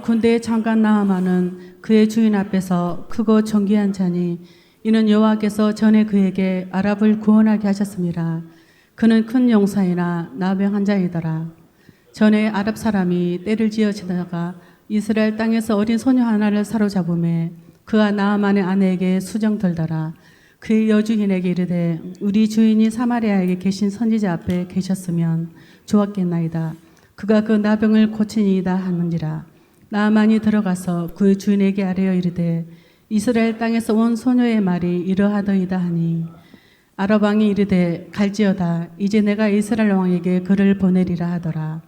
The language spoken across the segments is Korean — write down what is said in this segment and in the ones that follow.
군대의 장관 나아만은 그의 주인 앞에서 크고 존귀한 자니 이는 여호와께서 전에 그에게 아랍을 구원하게 하셨습니다. 그는 큰 용사이나 나병한 자이더라. 전에 아랍 사람이 떼를 지어 지다가 이스라엘 땅에서 어린 소녀 하나를 사로잡음에 그가 나아만의 아내에게 수정 들더라. 그의 여주인에게 이르되 우리 주인이 사마리아에 계신 선지자 앞에 계셨으면 좋았겠나이다. 그가 그 나병을 고치니이다 하는지라. 나아만이 들어가서 그의 주인에게 아뢰어 이르되 이스라엘 땅에서 온 소녀의 말이 이러하더이다 하니 아랍 왕이 이르되 갈지어다. 이제 내가 이스라엘 왕에게 그를 보내리라 하더라.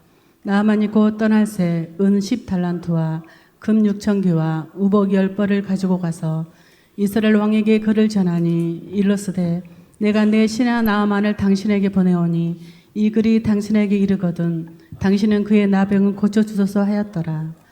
나아만이 곧 떠날새 은 10달란트와 금 6,000개와 우복 10벌을 가지고 가서 이스라엘 왕에게 그를 전하니 일러스되 내가 내 신하 나아만을 당신에게 보내오니 이 글이 당신에게 이르거든 당신은 그의 나병을 고쳐주소서 하였더라.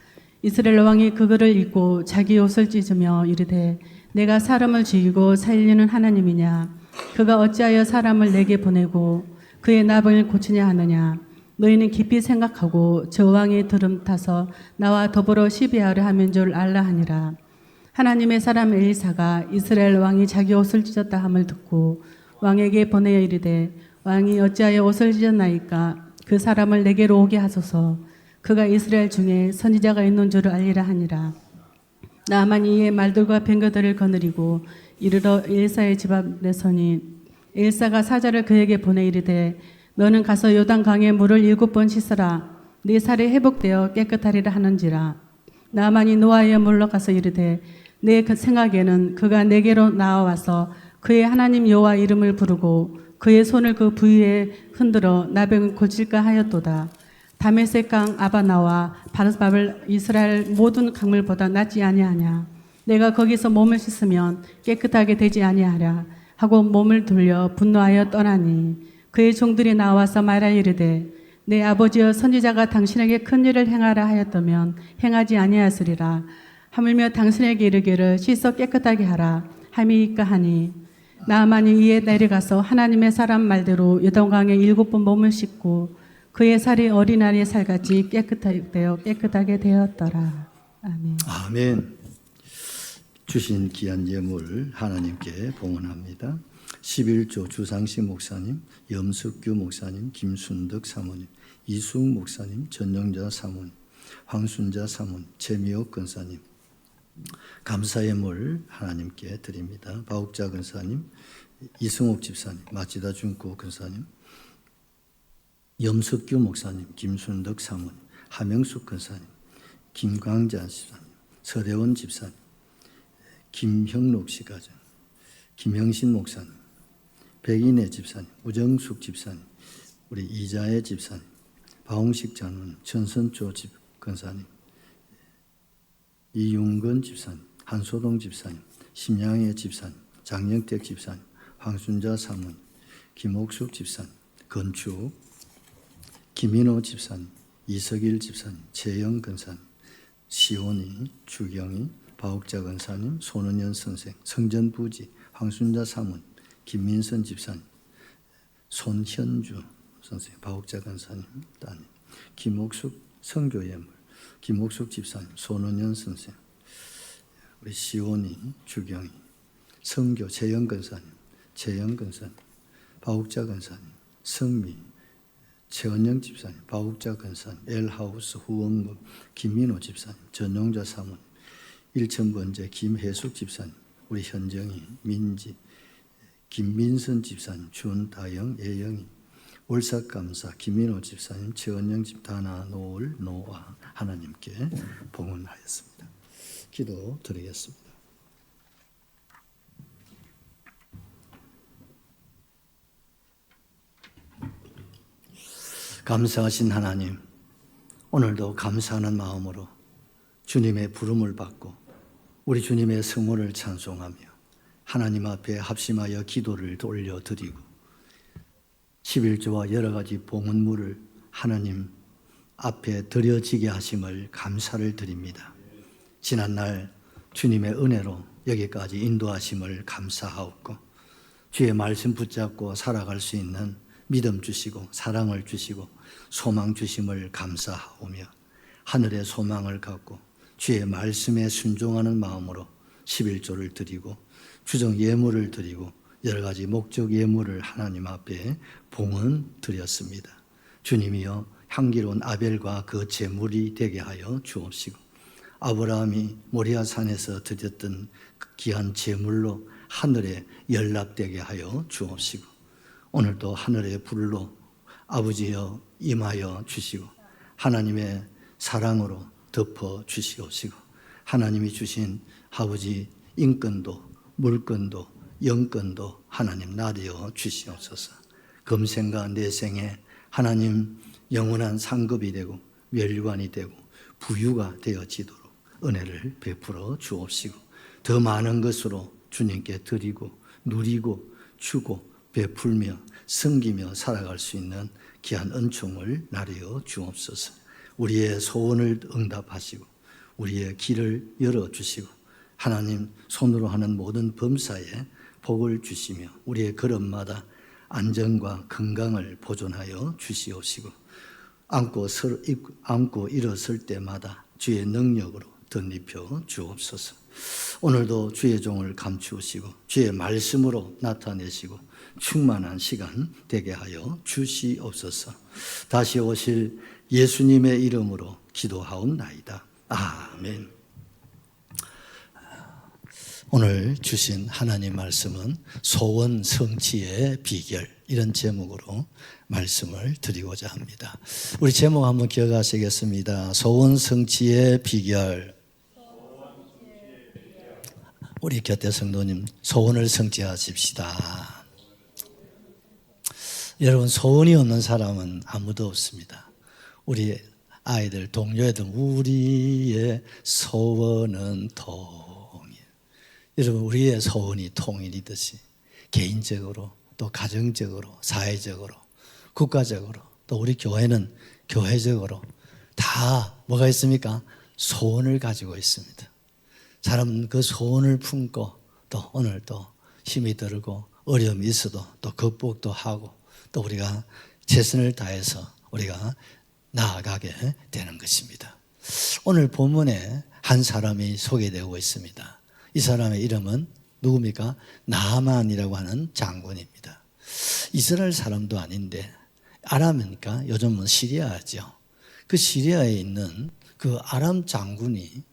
이스라엘 왕이 그 글을 읽고 자기 옷을 찢으며 이르되 내가 사람을 죽이고 살리는 하나님이냐? 그가 어찌하여 사람을 내게 보내고 그의 나병을 고치냐 하느냐? 너희는 깊이 생각하고 저 왕의 들음 타서 나와 더불어 시비하려 하면 줄 알라 하니라. 하나님의 사람 엘리사가 이스라엘 왕이 자기 옷을 찢었다 함을 듣고 왕에게 보내어 이르되 왕이 어찌하여 옷을 찢었나이까? 그 사람을 내게로 오게 하소서. 그가 이스라엘 중에 선지자가 있는 줄을 알리라 하니라. 나아만이 이에 말들과 병거들을 거느리고 이르러 엘사의 집 앞에 서니 엘사가 사자를 그에게 보내 이르되 너는 가서 요단강에 물을 7번 씻으라. 네 살이 회복되어 깨끗하리라 하는지라. 나아만이 노아에 물러가서 이르되 내 생각에는 그가 내게로 나와서 그의 하나님 여호와 이름을 부르고 그의 손을 그 부위에 흔들어 나병을 고칠까 하였도다. 다메섹 강 아바나와 바르바를 이스라엘 모든 강물보다 낫지 아니하냐. 내가 거기서 몸을 씻으면 깨끗하게 되지 아니하랴 하고 몸을 돌려 분노하여 떠나니 그의 종들이 나와서 말하 이르되 내 아버지여 선지자가 당신에게 큰 일을 행하라 하였다면 행하지 아니하였으리라. 하물며 당신에게 이르기를 씻어 깨끗하게 하라 함이니까 하니 나아만이 이에 내려가서 하나님의 사람 말대로 요단강에 7번 몸을 씻고 그의 살이 어린아이의 살같이 깨끗하게 되었더라. 아멘. 아멘. 주신 귀한 예물 하나님께 봉헌합니다. 11조 주상식 목사님, 염석규 목사님, 김순덕 사모님, 이수웅 목사님, 전영자 사모님, 황순자 사모님, 최미옥 권사님, 감사 예물 하나님께 드립니다. 바욱자 권사님, 이승옥 집사님, 마치다 준구 권사님, 염석규 목사님, 김순덕 사모님, 하명숙 권사님, 김광자 집사님, 서대원 집사님, 김형록 씨 가정, 김형신 목사님, 백인혜 집사님, 우정숙 집사님, 우리 이자혜 집사님, 바홍식 장로님, 천선조 권사님, 이윤건 집사님, 한소동 집사님, 심양혜 집사님, 장영택 집사님, 황순자 사모님, 김옥숙 집사님, 건축, 김인호 집사님, 이석일 집사님, 최영 권사님, 시온이, 주경이, 바욱자 권사님, 손은현 선생, 성전부지, 황순자 사모님, 김민선 집사님, 손현주 선생, 바욱자 권사님, 따님, 김옥숙 성교예물, 김옥숙 집사님, 손은현 선생, 우리 시온이, 주경이, 성교, 최영 권사님, 최영 권사님, 바욱자 권사님, 성미, 최은영 집사님, 바욱자 권사님, 엘하우스 후원금, 김민호 집사님, 전용자 사모님, 일천번제 김혜숙 집사님, 우리 현정이, 민지, 김민선 집사님, 준다영, 예영이, 월삭감사, 김민호 집사님, 최은영 집, 다나, 노을, 노아 하나님께 봉헌하였습니다. 기도 드리겠습니다. 감사하신 하나님, 오늘도 감사하는 마음으로 주님의 부름을 받고 우리 주님의 성모를 찬송하며 하나님 앞에 합심하여 기도를 올려드리고 11조와 여러 가지 봉헌물을 하나님 앞에 드려지게 하심을 감사를 드립니다. 지난날 주님의 은혜로 여기까지 인도하심을 감사하옵고 주의 말씀 붙잡고 살아갈 수 있는 믿음 주시고 사랑을 주시고 소망 주심을 감사하오며 하늘의 소망을 갖고 주의 말씀에 순종하는 마음으로 11조를 드리고 주정 예물을 드리고 여러 가지 목적 예물을 하나님 앞에 봉헌 드렸습니다. 주님이여 향기로운 아벨과 그 제물이 되게 하여 주옵시고 아브라함이 모리아산에서 드렸던 그 귀한 제물로 하늘에 연락되게 하여 주옵시고 오늘도 하늘의 불로 아버지여 임하여 주시고 하나님의 사랑으로 덮어 주시옵시고 하나님이 주신 아버지 인권도 물권도 영권도 하나님 나되어 주시옵소서. 금생과 내생에 하나님 영원한 상급이 되고 멸관이 되고 부유가 되어지도록 은혜를 베풀어 주옵시고 더 많은 것으로 주님께 드리고 누리고 주고 베풀며 섬기며 살아갈 수 있는 귀한 은총을 나려 주옵소서. 우리의 소원을 응답하시고 우리의 길을 열어주시고 하나님 손으로 하는 모든 범사에 복을 주시며 우리의 걸음마다 안전과 건강을 보존하여 주시옵시고 안고 일어설 때마다 주의 능력으로 덧입혀 주옵소서. 오늘도 주의 종을 감추시고 주의 말씀으로 나타내시고 충만한 시간 되게 하여 주시옵소서. 다시 오실 예수님의 이름으로 기도하옵나이다. 아멘. 오늘 주신 하나님 말씀은 소원 성취의 비결, 이런 제목으로 말씀을 드리고자 합니다. 우리 제목 한번 기억하시겠습니다. 소원 성취의 비결. 우리 곁에 성도님 소원을 성취하십시다. 여러분 소원이 없는 사람은 아무도 없습니다. 우리 아이들 동료애들 우리의 소원은 통일. 여러분 우리의 소원이 통일이듯이 개인적으로 또 가정적으로 사회적으로 국가적으로 또 우리 교회는 교회적으로 다 뭐가 있습니까? 소원을 가지고 있습니다. 사람은 그 소원을 품고 또 오늘 또 힘이 들고 어려움이 있어도 또 극복도 하고 또 우리가 최선을 다해서 우리가 나아가게 되는 것입니다. 오늘 본문에 한 사람이 소개되고 있습니다. 이 사람의 이름은 누굽니까? 나아만이라고 하는 장군입니다. 이스라엘 사람도 아닌데 아람이니까 요즘은 시리아죠. 그 시리아에 있는 그 아람 장군이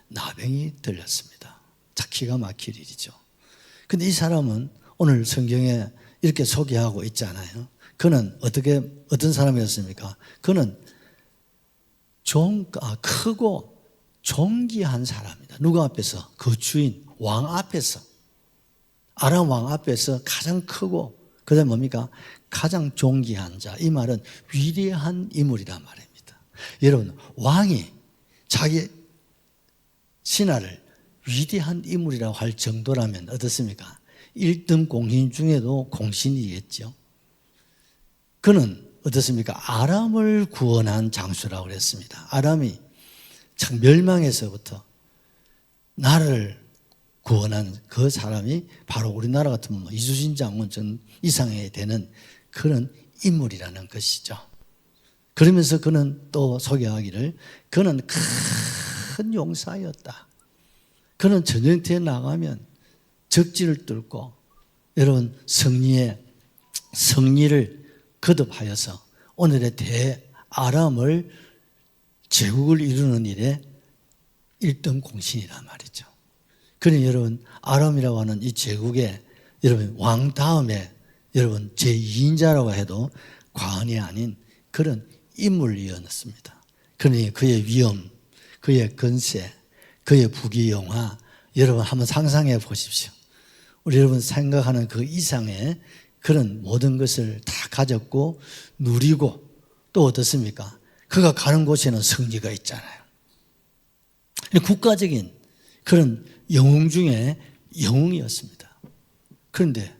나병이 들렸습니다. 자, 기가 막힐 일이죠. 근데 이 사람은 오늘 성경에 이렇게 소개하고 있잖아요. 그는 어떤 사람이었습니까? 그는 크고 존귀한 사람이다. 누구 앞에서? 그 주인 왕 앞에서, 아람 왕 앞에서 가장 크고 그다음에 뭡니까? 가장 존귀한 자. 이 말은 위대한 인물이란 말입니다. 여러분 왕이 자기 신하를 위대한 인물이라고 할 정도라면 어떻습니까? 1등 공신 중에도 공신이겠죠. 그는 어떻습니까? 아람을 구원한 장수라고 그랬습니다. 아람이 참 멸망에서부터 나라를 구원한 그 사람이 바로 우리나라 같으면 이순신 장군 전 이상에 되는 그런 인물이라는 것이죠. 그러면서 그는 또 소개하기를 그는 큰 용사였다. 그는 전쟁터에 나가면 적지를 뚫고 여러분 승리를 거듭하여서 오늘의 대아람을 제국을 이루는 일에 1등 공신이란 말이죠. 그러니 여러분 아람이라고 하는 이 제국의 여러분 왕 다음에 여러분 제2인자라고 해도 과언이 아닌 그런 인물이었습니다. 그러니 그의 위엄, 그의 건세, 그의 부귀영화 여러분 한번 상상해 보십시오. 우리 여러분 생각하는 그 이상의 그런 모든 것을 다 가졌고 누리고 또 어떻습니까? 그가 가는 곳에는 승리가 있잖아요. 국가적인 그런 영웅 중에 영웅이었습니다. 그런데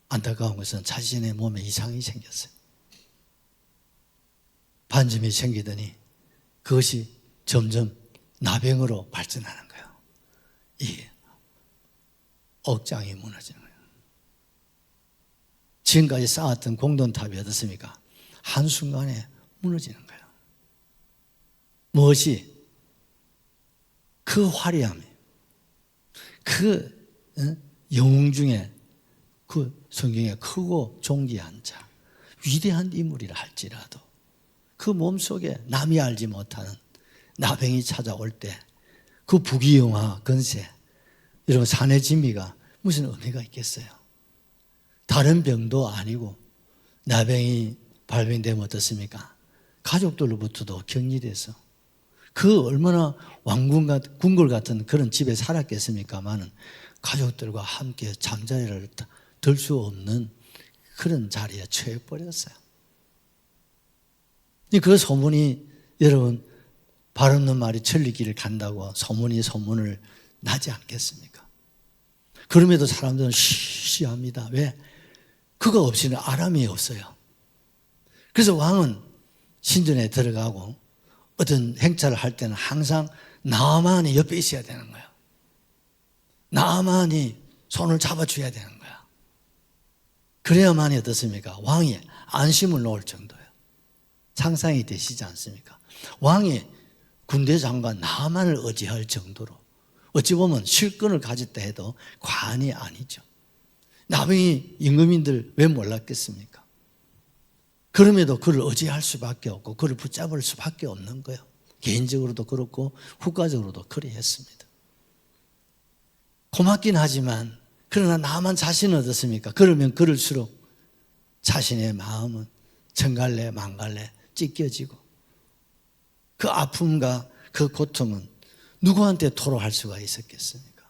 안타까운 것은 자신의 몸에 이상이 생겼어요. 반점이 생기더니 그것이 점점 나병으로 발전하는 거예요. 이 억장이 무너지는 거예요. 지금까지 쌓았던 공동탑이 어떻습니까? 한순간에 무너지는 거예요. 무엇이? 그 화려함이, 그 영웅 중에 그 성경에 크고 존귀한 자, 위대한 인물이라 할지라도 그 몸속에 남이 알지 못하는 나병이 찾아올 때 그 부귀영화, 건세, 이런 산의 진미가 무슨 의미가 있겠어요? 다른 병도 아니고 나병이 발병되면 어떻습니까? 가족들로부터도 격리돼서 그 얼마나 궁궐 같은 그런 집에 살았겠습니까마는 가족들과 함께 잠자리를 들 수 없는 그런 자리에 처해버렸어요. 그 소문이 여러분 발 없는 말이 천리길을 간다고 소문을 나지 않겠습니까? 그럼에도 사람들은 시시합니다. 왜? 그거 없이는 아람이 없어요. 그래서 왕은 신전에 들어가고 어떤 행차를 할 때는 항상 나아만이 옆에 있어야 되는 거예요. 나아만이 손을 잡아줘야 되는 거야. 그래야만이 어떻습니까? 왕이 안심을 놓을 정도예요. 상상이 되시지 않습니까? 왕이 군대 장관 나아만을 의지할 정도로 어찌 보면 실권을 가졌다 해도 과언이 아니죠. 나병이 임금인들 왜 몰랐겠습니까? 그럼에도 그를 의지할 수밖에 없고 그를 붙잡을 수밖에 없는 거예요. 개인적으로도 그렇고 국가적으로도 그리했습니다. 고맙긴 하지만 그러나 나만 자신은 어떻습니까? 그러면 그럴수록 자신의 마음은 정갈래 망갈래 찢겨지고 그 아픔과 그 고통은 누구한테 토로할 수가 있었겠습니까?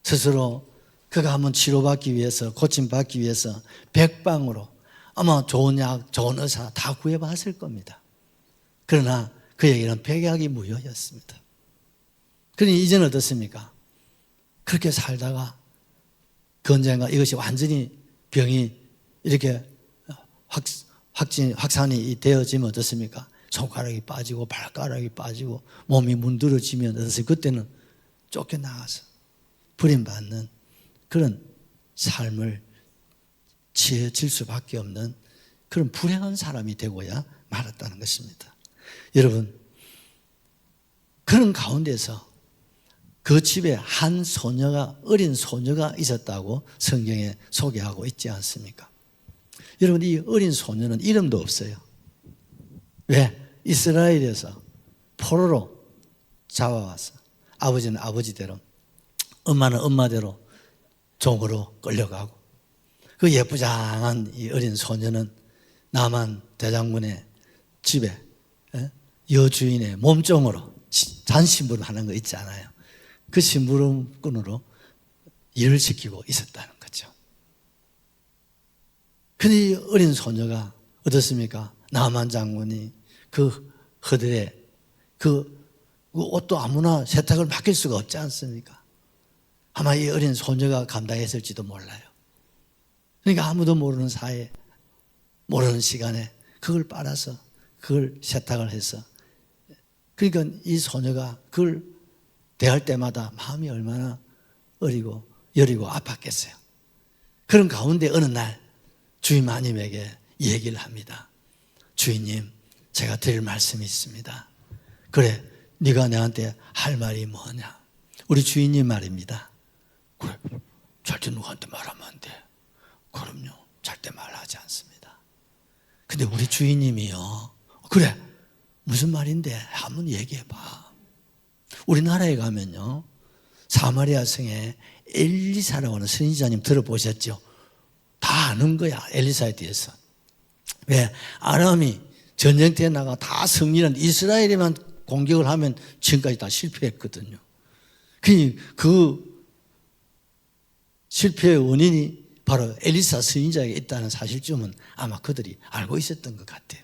스스로 그가 한번 치료받기 위해서 고침받기 위해서 백방으로 아마 좋은 약, 좋은 의사 다 구해봤을 겁니다. 그러나 그에게는 백약이 무효였습니다. 그러니 이제는 어떻습니까? 그렇게 살다가 그 언젠가 이것이 완전히 병이 이렇게 확산이 되어지면 어떻습니까? 손가락이 빠지고 발가락이 빠지고 몸이 문드러지면 어떻습니까? 그때는 쫓겨나가서 버림받는 그런 삶을 취해질 수밖에 없는 그런 불행한 사람이 되고야 말았다는 것입니다. 여러분, 그런 가운데서 그 집에 한 소녀가, 어린 소녀가 있었다고 성경에 소개하고 있지 않습니까? 여러분, 이 어린 소녀는 이름도 없어요. 왜? 이스라엘에서 포로로 잡아와서 아버지는 아버지대로, 엄마는 엄마대로 종으로 끌려가고 그 예쁘장한 이 어린 소녀는 나만 대장군의 집에 여주인의 몸종으로 잔심부름 하는 거 있지 않아요? 그 심부름꾼으로 일을 시키고 있었다는 거죠. 근데 이 어린 소녀가 어떻습니까? 나만 장군이 그 허들에 그 옷도 아무나 세탁을 맡길 수가 없지 않습니까? 아마 이 어린 소녀가 감당했을지도 몰라요. 그러니까 아무도 모르는 사이에, 모르는 시간에 그걸 빨아서 그걸 세탁을 해서, 그러니까 이 소녀가 그걸 대할 때마다 마음이 얼마나 어리고 여리고 아팠겠어요. 그런 가운데 어느 날 주인 마님에게 얘기를 합니다. 주인님, 제가 드릴 말씀이 있습니다. 그래, 네가 내한테 할 말이 뭐냐? 우리 주인님 말입니다. 그래, 절대 누구한테 말하면 안 돼. 그럼요, 절대 말하지 않습니다. 근데 우리 주인님이요, 그래, 무슨 말인데? 한번 얘기해봐. 우리나라에 가면요, 사마리아 성에 엘리사라고 하는 선지자님 들어보셨죠? 다 아는 거야, 엘리사에 대해서. 왜? 아람이 전쟁터에 나가 다 승리한 이스라엘에만 공격을 하면 지금까지 다 실패했거든요. 그 실패의 원인이 바로 엘리사 선지자에게 있다는 사실쯤은 아마 그들이 알고 있었던 것 같아요.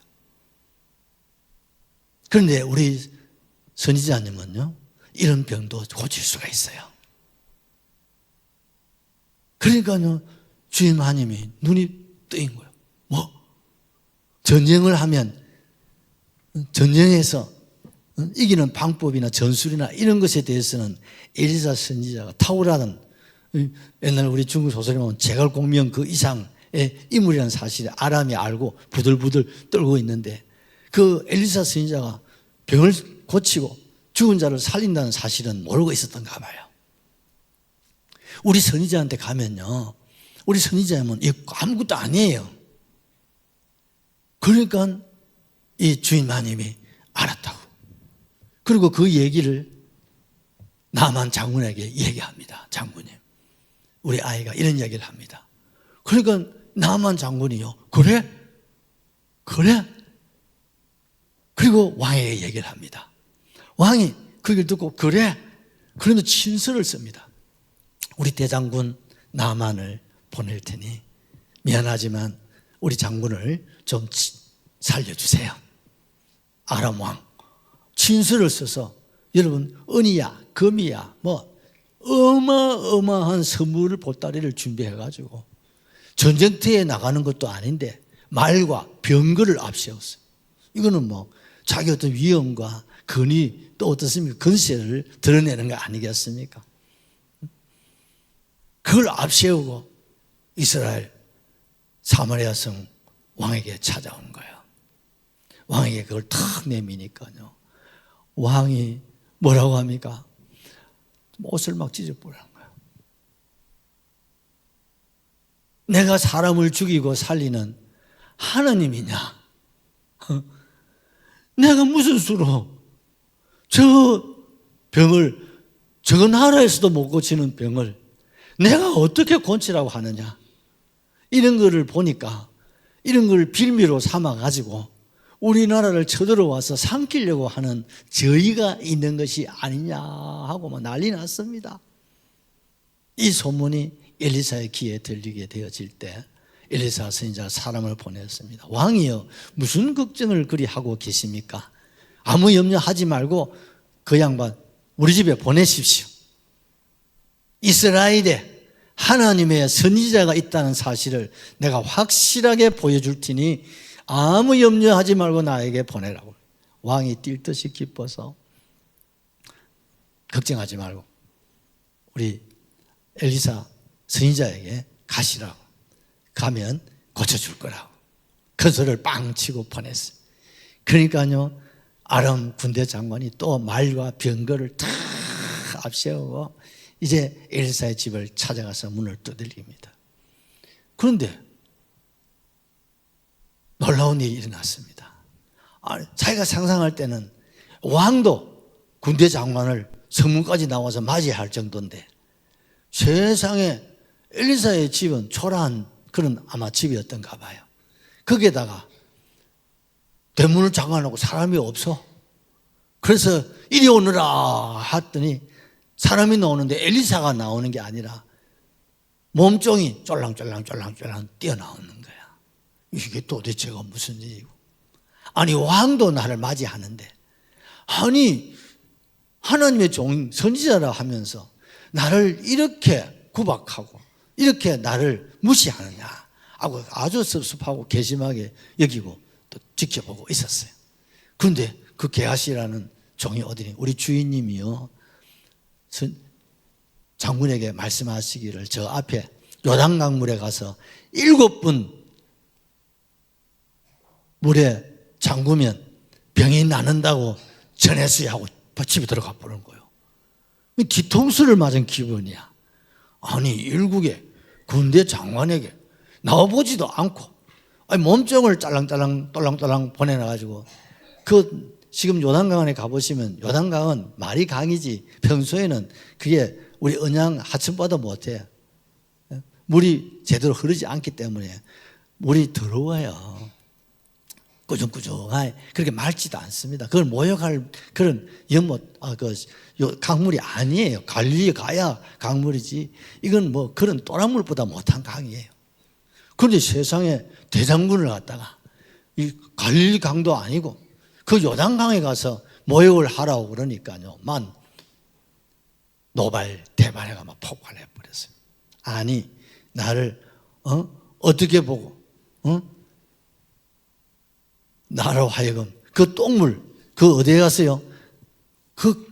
그런데 우리 선지자님은요, 이런 병도 고칠 수가 있어요. 그러니까요, 주임 하나님이 눈이 뜨인 거예요. 뭐? 전쟁을 하면 전쟁에서 이기는 방법이나 전술이나 이런 것에 대해서는 엘리사 선지자가 탁월하던, 옛날 우리 중국 소설에 보면 제갈공명 그 이상의 인물이라는 사실을 아람이 알고 부들부들 떨고 있는데, 그 엘리사 선지자가 병을 고치고 죽은 자를 살린다는 사실은 모르고 있었던가 봐요. 우리 선지자한테 가면요, 우리 선지자면 아무것도 아니에요. 그러니까 이 주인마님이 알았다고. 그리고 그 얘기를 나만 장군에게 얘기합니다. 장군님, 우리 아이가 이런 얘기를 합니다. 그러니까 나만 장군이요, 그래? 그리고 왕에게 얘기를 합니다. 왕이 그 얘기를 듣고 그래? 그러면 친서를 씁니다. 우리 대장군 나만을 보낼 테니 미안하지만 우리 장군을 좀 살려주세요. 아람 왕 친서를 써서, 여러분, 은이야 금이야 뭐 어마어마한 선물을 보따리를 준비해가지고 전쟁터에 나가는 것도 아닌데 말과 병거를 앞세웠어요. 이거는 뭐 자기 어떤 위엄과 근위 또 어떻습니까? 근세를 드러내는 거 아니겠습니까? 그걸 앞세우고 이스라엘 사마리아 성 왕에게 찾아온 거예요. 왕에게 그걸 탁 내미니까요, 왕이 뭐라고 합니까? 옷을 막 찢어버리는 거예요. 내가 사람을 죽이고 살리는 하나님이냐? 내가 무슨 수로 저 병을, 저 나라에서도 못 고치는 병을 내가 어떻게 고치라고 하느냐? 이런 거를 보니까 이런 걸 빌미로 삼아가지고 우리나라를 쳐들어와서 삼키려고 하는 저희가 있는 것이 아니냐 하고 막 난리 났습니다. 이 소문이 엘리사의 귀에 들리게 되어질 때 엘리사 선지자가 사람을 보냈습니다. 왕이여, 무슨 걱정을 그리 하고 계십니까? 아무 염려하지 말고 그 양반 우리 집에 보내십시오. 이스라엘에 하나님의 선지자가 있다는 사실을 내가 확실하게 보여줄 테니 아무 염려하지 말고 나에게 보내라고. 왕이 뛸 듯이 기뻐서 걱정하지 말고 우리 엘리사 선지자에게 가시라고, 가면 고쳐줄 거라고 큰 소리를 빵 치고 보냈어요. 그러니까요, 아람 군대 장관이 또 말과 병거를 다 앞세우고 이제 엘리사의 집을 찾아가서 문을 두들깁니다. 그런데 놀라운 일이 일어났습니다. 자기가 상상할 때는 왕도 군대 장관을 성문까지 나와서 맞이할 정도인데 세상에 엘리사의 집은 초라한 그런 아마 집이었던가 봐요. 거기에다가 대문을 잠가놓고 사람이 없어. 그래서 이리 오너라 했더니 사람이 나오는데 엘리사가 나오는 게 아니라 몸종이 쫄랑쫄랑 뛰어나오는 거야. 이게 도대체가 무슨 일이고. 아니, 왕도 나를 맞이하는데, 아니 하나님의 종 선지자라 하면서 나를 이렇게 구박하고 이렇게 나를 무시하느냐 하고 아주 섭섭하고 괘씸하게 여기고 또 지켜보고 있었어요. 그런데 그 게하시라는 종이 어디니, 우리 주인님이요 장군에게 말씀하시기를 저 앞에 요단강물에 가서 7번 물에 잠그면 병이 낫는다고 전했어야 하고 집에 들어가 버린 거예요. 뒤통수를 맞은 기분이야. 아니, 일국의 군대 장관에게 나와보지도 않고 몸종을 짤랑짤랑 똘랑똘랑 보내놔가지고, 그 지금 요단강에 가보시면 요단강은 말이 강이지 평소에는 그게 우리 언양 하천보다 못해. 물이 제대로 흐르지 않기 때문에 물이 더러워요. 꾸중꾸중하게 그렇게 맑지도 않습니다. 그걸 모욕할 그런 연못, 강물이 아니에요. 갈릴리 가야 강물이지. 이건 뭐 그런 또랑물보다 못한 강이에요. 그런데 세상에 대장군을 갖다가 이 갈릴리 강도 아니고 그 요단강에 가서 모욕을 하라고 그러니까요, 만 노발 대발해가 막 폭발해 버렸어요. 아니, 나를 어떻게 보고 나로 하여금 그 똥물, 그 어디에 갔어요? 그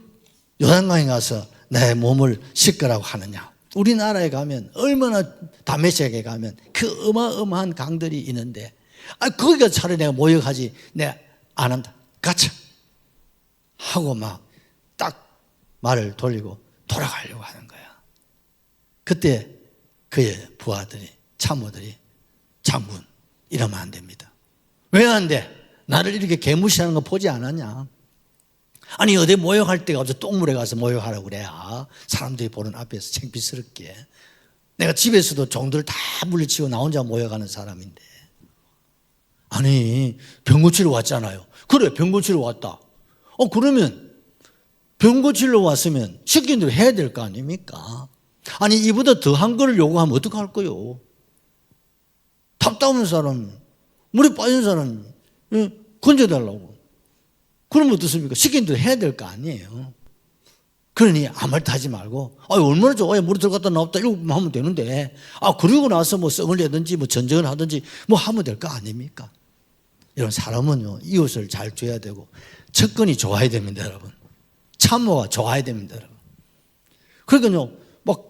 요단강에 가서 내 몸을 씻으라고 하느냐. 우리나라에 가면, 얼마나 다메섹에 가면 그 어마어마한 강들이 있는데, 거기가 차라리 내가 모욕하지, 내가 안 한다, 가차 하고 막 말을 돌리고 돌아가려고 하는 거야. 그때 그의 부하들이, 참모들이, 장군, 이러면 안 됩니다. 왜 안 돼? 나를 이렇게 개무시하는 거 보지 않았냐? 아니 어디 모욕할 데가 없어 똥물에 가서 모욕하라고 그래야 사람들이 보는 앞에서 창피스럽게. 내가 집에서도 종들 다 물리치고 나 혼자 모욕하는 사람인데. 아니 병 고치러 왔잖아요. 그래 병 고치러 왔다. 그러면 병 고치러 왔으면 시킨 대로 해야 될 거 아닙니까? 아니 이보다 더한 거를 요구하면 어떡할 거요? 답답한 사람, 물에 빠진 사람 건져달라고. 그러면 어떻습니까? 시킨 대로 해야 될 거 아니에요. 그러니 아무 말도 하지 말고 얼마나 좋아요. 물에 들어갔다 나왔다 이러고 하면 되는데 그리고 나서 뭐 썩을 내든지 뭐 전쟁을 하든지 뭐 하면 될 거 아닙니까? 여러분 사람은요 이웃을 잘 줘야 되고 측근이 좋아야 됩니다. 여러분 참모가 좋아야 됩니다. 여러분. 그러니까요 막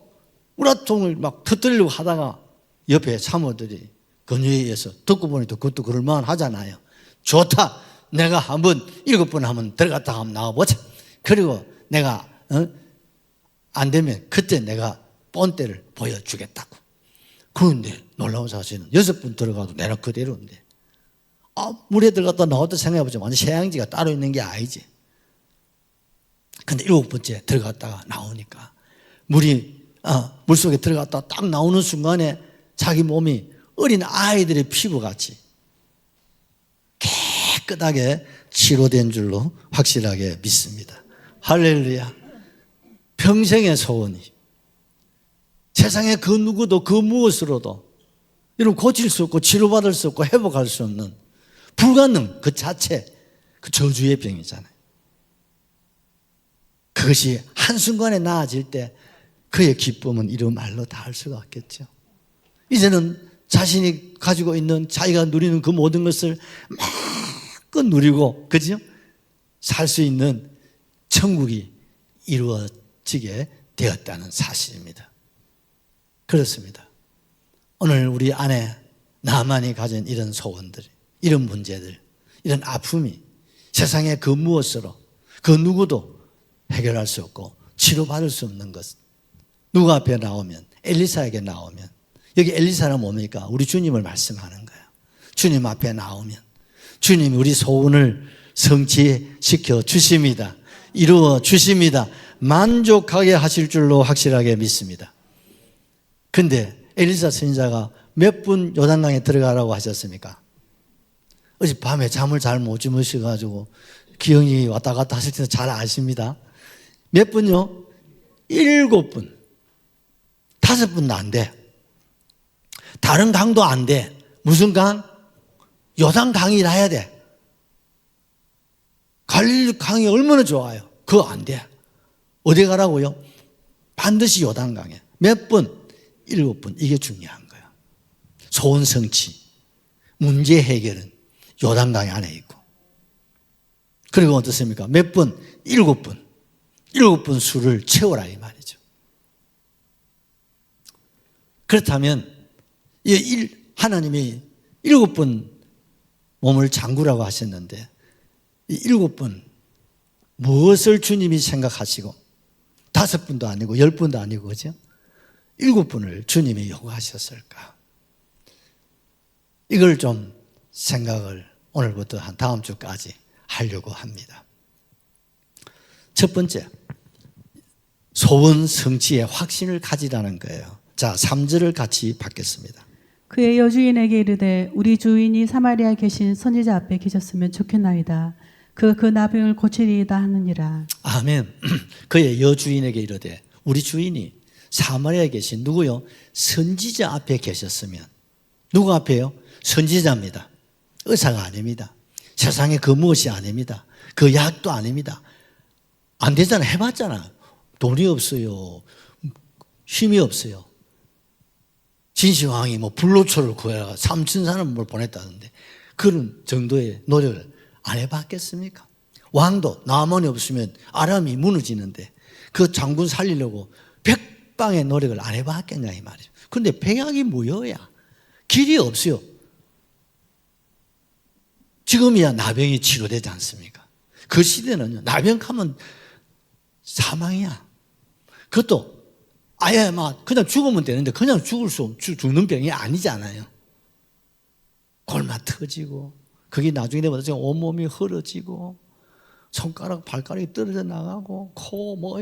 우라통을 막 터뜨리려고 하다가 옆에 참모들이 권유에 의해서 듣고 보니 그것도 그럴만 하잖아요. 좋다. 내가 한번 7번 한번 들어갔다 한번 나와보자. 그리고 내가 안 되면 그때 내가 본때를 보여주겠다고. 그런데 놀라운 사실은 6번 들어가도 내가 그대로인데 물에 들어갔다 나왔다 생각해보자. 완전 세양지가 따로 있는 게 아니지. 근데 7번째 들어갔다가 나오니까 물속에 들어갔다 딱 나오는 순간에 자기 몸이 어린 아이들의 피부같이 깨끗하게 치료된 줄로 확실하게 믿습니다. 할렐루야. 평생의 소원이 세상에 그 누구도 그 무엇으로도 이런 고칠 수 없고 치료받을 수 없고 회복할 수 없는 불가능 그 자체 그 저주의 병이잖아요. 그것이 한순간에 나아질 때 그의 기쁨은 이루 말로 다 할 수가 없겠죠. 이제는 자신이 가지고 있는 자기가 누리는 그 모든 것을 마음껏 누리고 그죠? 살 수 있는 천국이 이루어지게 되었다는 사실입니다. 그렇습니다. 오늘 우리 안에 나만이 가진 이런 소원들, 이런 문제들, 이런 아픔이 세상의 그 무엇으로 그 누구도 해결할 수 없고 치료받을 수 없는 것. 누구 앞에 나오면 엘리사에게 나오면 여기 엘리사는 뭡니까? 우리 주님을 말씀하는 거예요. 주님 앞에 나오면 주님이 우리 소원을 성취시켜 주십니다. 이루어 주십니다. 만족하게 하실 줄로 확실하게 믿습니다. 근데 엘리사 선지자가 몇 분 요단강에 들어가라고 하셨습니까? 어젯밤에 잠을 잘 못 주무셔가지고 기억이 왔다 갔다 하실 때는 잘 아십니다. 몇 분요? 7분. 5분도 안 돼. 다른 강도 안 돼. 무슨 강? 요단강이라 해야 돼. 갈릴리 강이 얼마나 좋아요. 그거 안 돼. 어디 가라고요? 반드시 요단강에. 몇 분? 7분. 이게 중요한 거예요. 소원 성취, 문제 해결은 요단강 안에 있고. 그리고 어떻습니까? 몇 분? 7분. 7분 수를 채워라 이 말이죠. 그렇다면 하나님이 7분 몸을 잠그라고 하셨는데 이 7분 무엇을 주님이 생각하시고 5분도 아니고 10분도 아니고 그죠? 7분을 주님이 요구하셨을까? 이걸 좀 생각을 오늘부터 한 다음 주까지 하려고 합니다. 첫 번째, 소원 성취의 확신을 가지라는 거예요. 자, 3절을 같이 받겠습니다. 그의 여주인에게 이르되 우리 주인이 사마리아에 계신 선지자 앞에 계셨으면 좋겠나이다. 그 나병을 고치리이다 하느니라. 아멘. 그의 여주인에게 이르되 우리 주인이 사마리아에 계신 누구요? 선지자 앞에 계셨으면. 누구 앞에요? 선지자입니다. 의사가 아닙니다. 세상에 그 무엇이 아닙니다. 그 약도 아닙니다. 안 되잖아. 해봤잖아. 돈이 없어요. 힘이 없어요. 진시황이 불로초를 구해라 3,000사람을 보냈다는데 그런 정도의 노력을 안 해봤겠습니까? 왕도 나만이 없으면 아람이 무너지는데 그 장군 살리려고 백방의 노력을 안 해봤겠냐 이 말이죠. 그런데 백약이 무효야. 길이 없어요. 지금이야 나병이 치료되지 않습니까? 그 시대는요. 나병하면 사망이야. 그것도 아예 막 그냥 죽으면 되는데 그냥 죽는 병이 아니잖아요. 골마 터지고 그게 나중에 되면 온몸이 흐러지고 손가락 발가락이 떨어져 나가고 코 뭐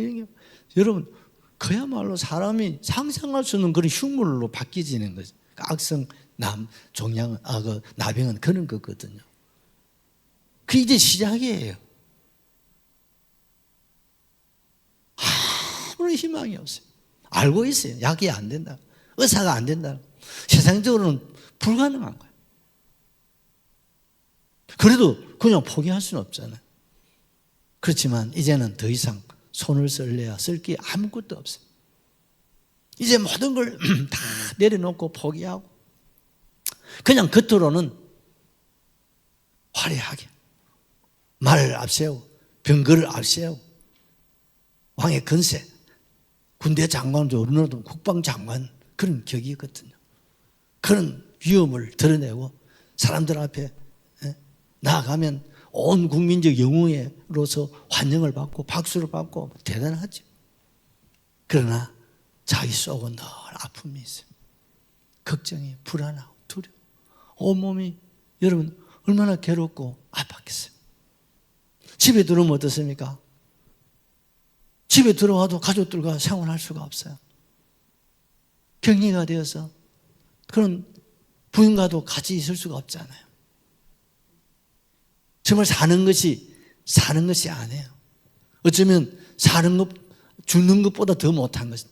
여러분 그야말로 사람이 상상할 수 없는 그런 흉물로 바뀌지는 거죠. 악성 종양은 그 나병은 그런 거거든요. 그게 이제 시작이에요. 아무런 희망이 없어요. 알고 있어요. 약이 안 된다. 의사가 안 된다. 세상적으로는 불가능한 거예요. 그래도 그냥 포기할 수는 없잖아요. 그렇지만 이제는 더 이상 손을 쓸래야 쓸 게 아무것도 없어요. 이제 모든 걸 다 내려놓고 포기하고 그냥 겉으로는 화려하게 말을 앞세우고 병거를 앞세우고 왕의 건세, 군대 장관도 어느덧 국방장관 그런 격이거든요. 그런 위엄을 드러내고 사람들 앞에 나아가면 온 국민적 영웅으로서 환영을 받고 박수를 받고 대단하죠. 그러나 자기 속은 늘 아픔이 있어요. 걱정이 불안하고 두려워. 온몸이 여러분 얼마나 괴롭고 아팠겠어요. 집에 들어오면 어떻습니까? 집에 들어와도 가족들과 생활할 수가 없어요. 격리가 되어서 그런 부인과도 같이 있을 수가 없잖아요. 정말 사는 것이 아니에요. 어쩌면 죽는 것보다 더 못한 것.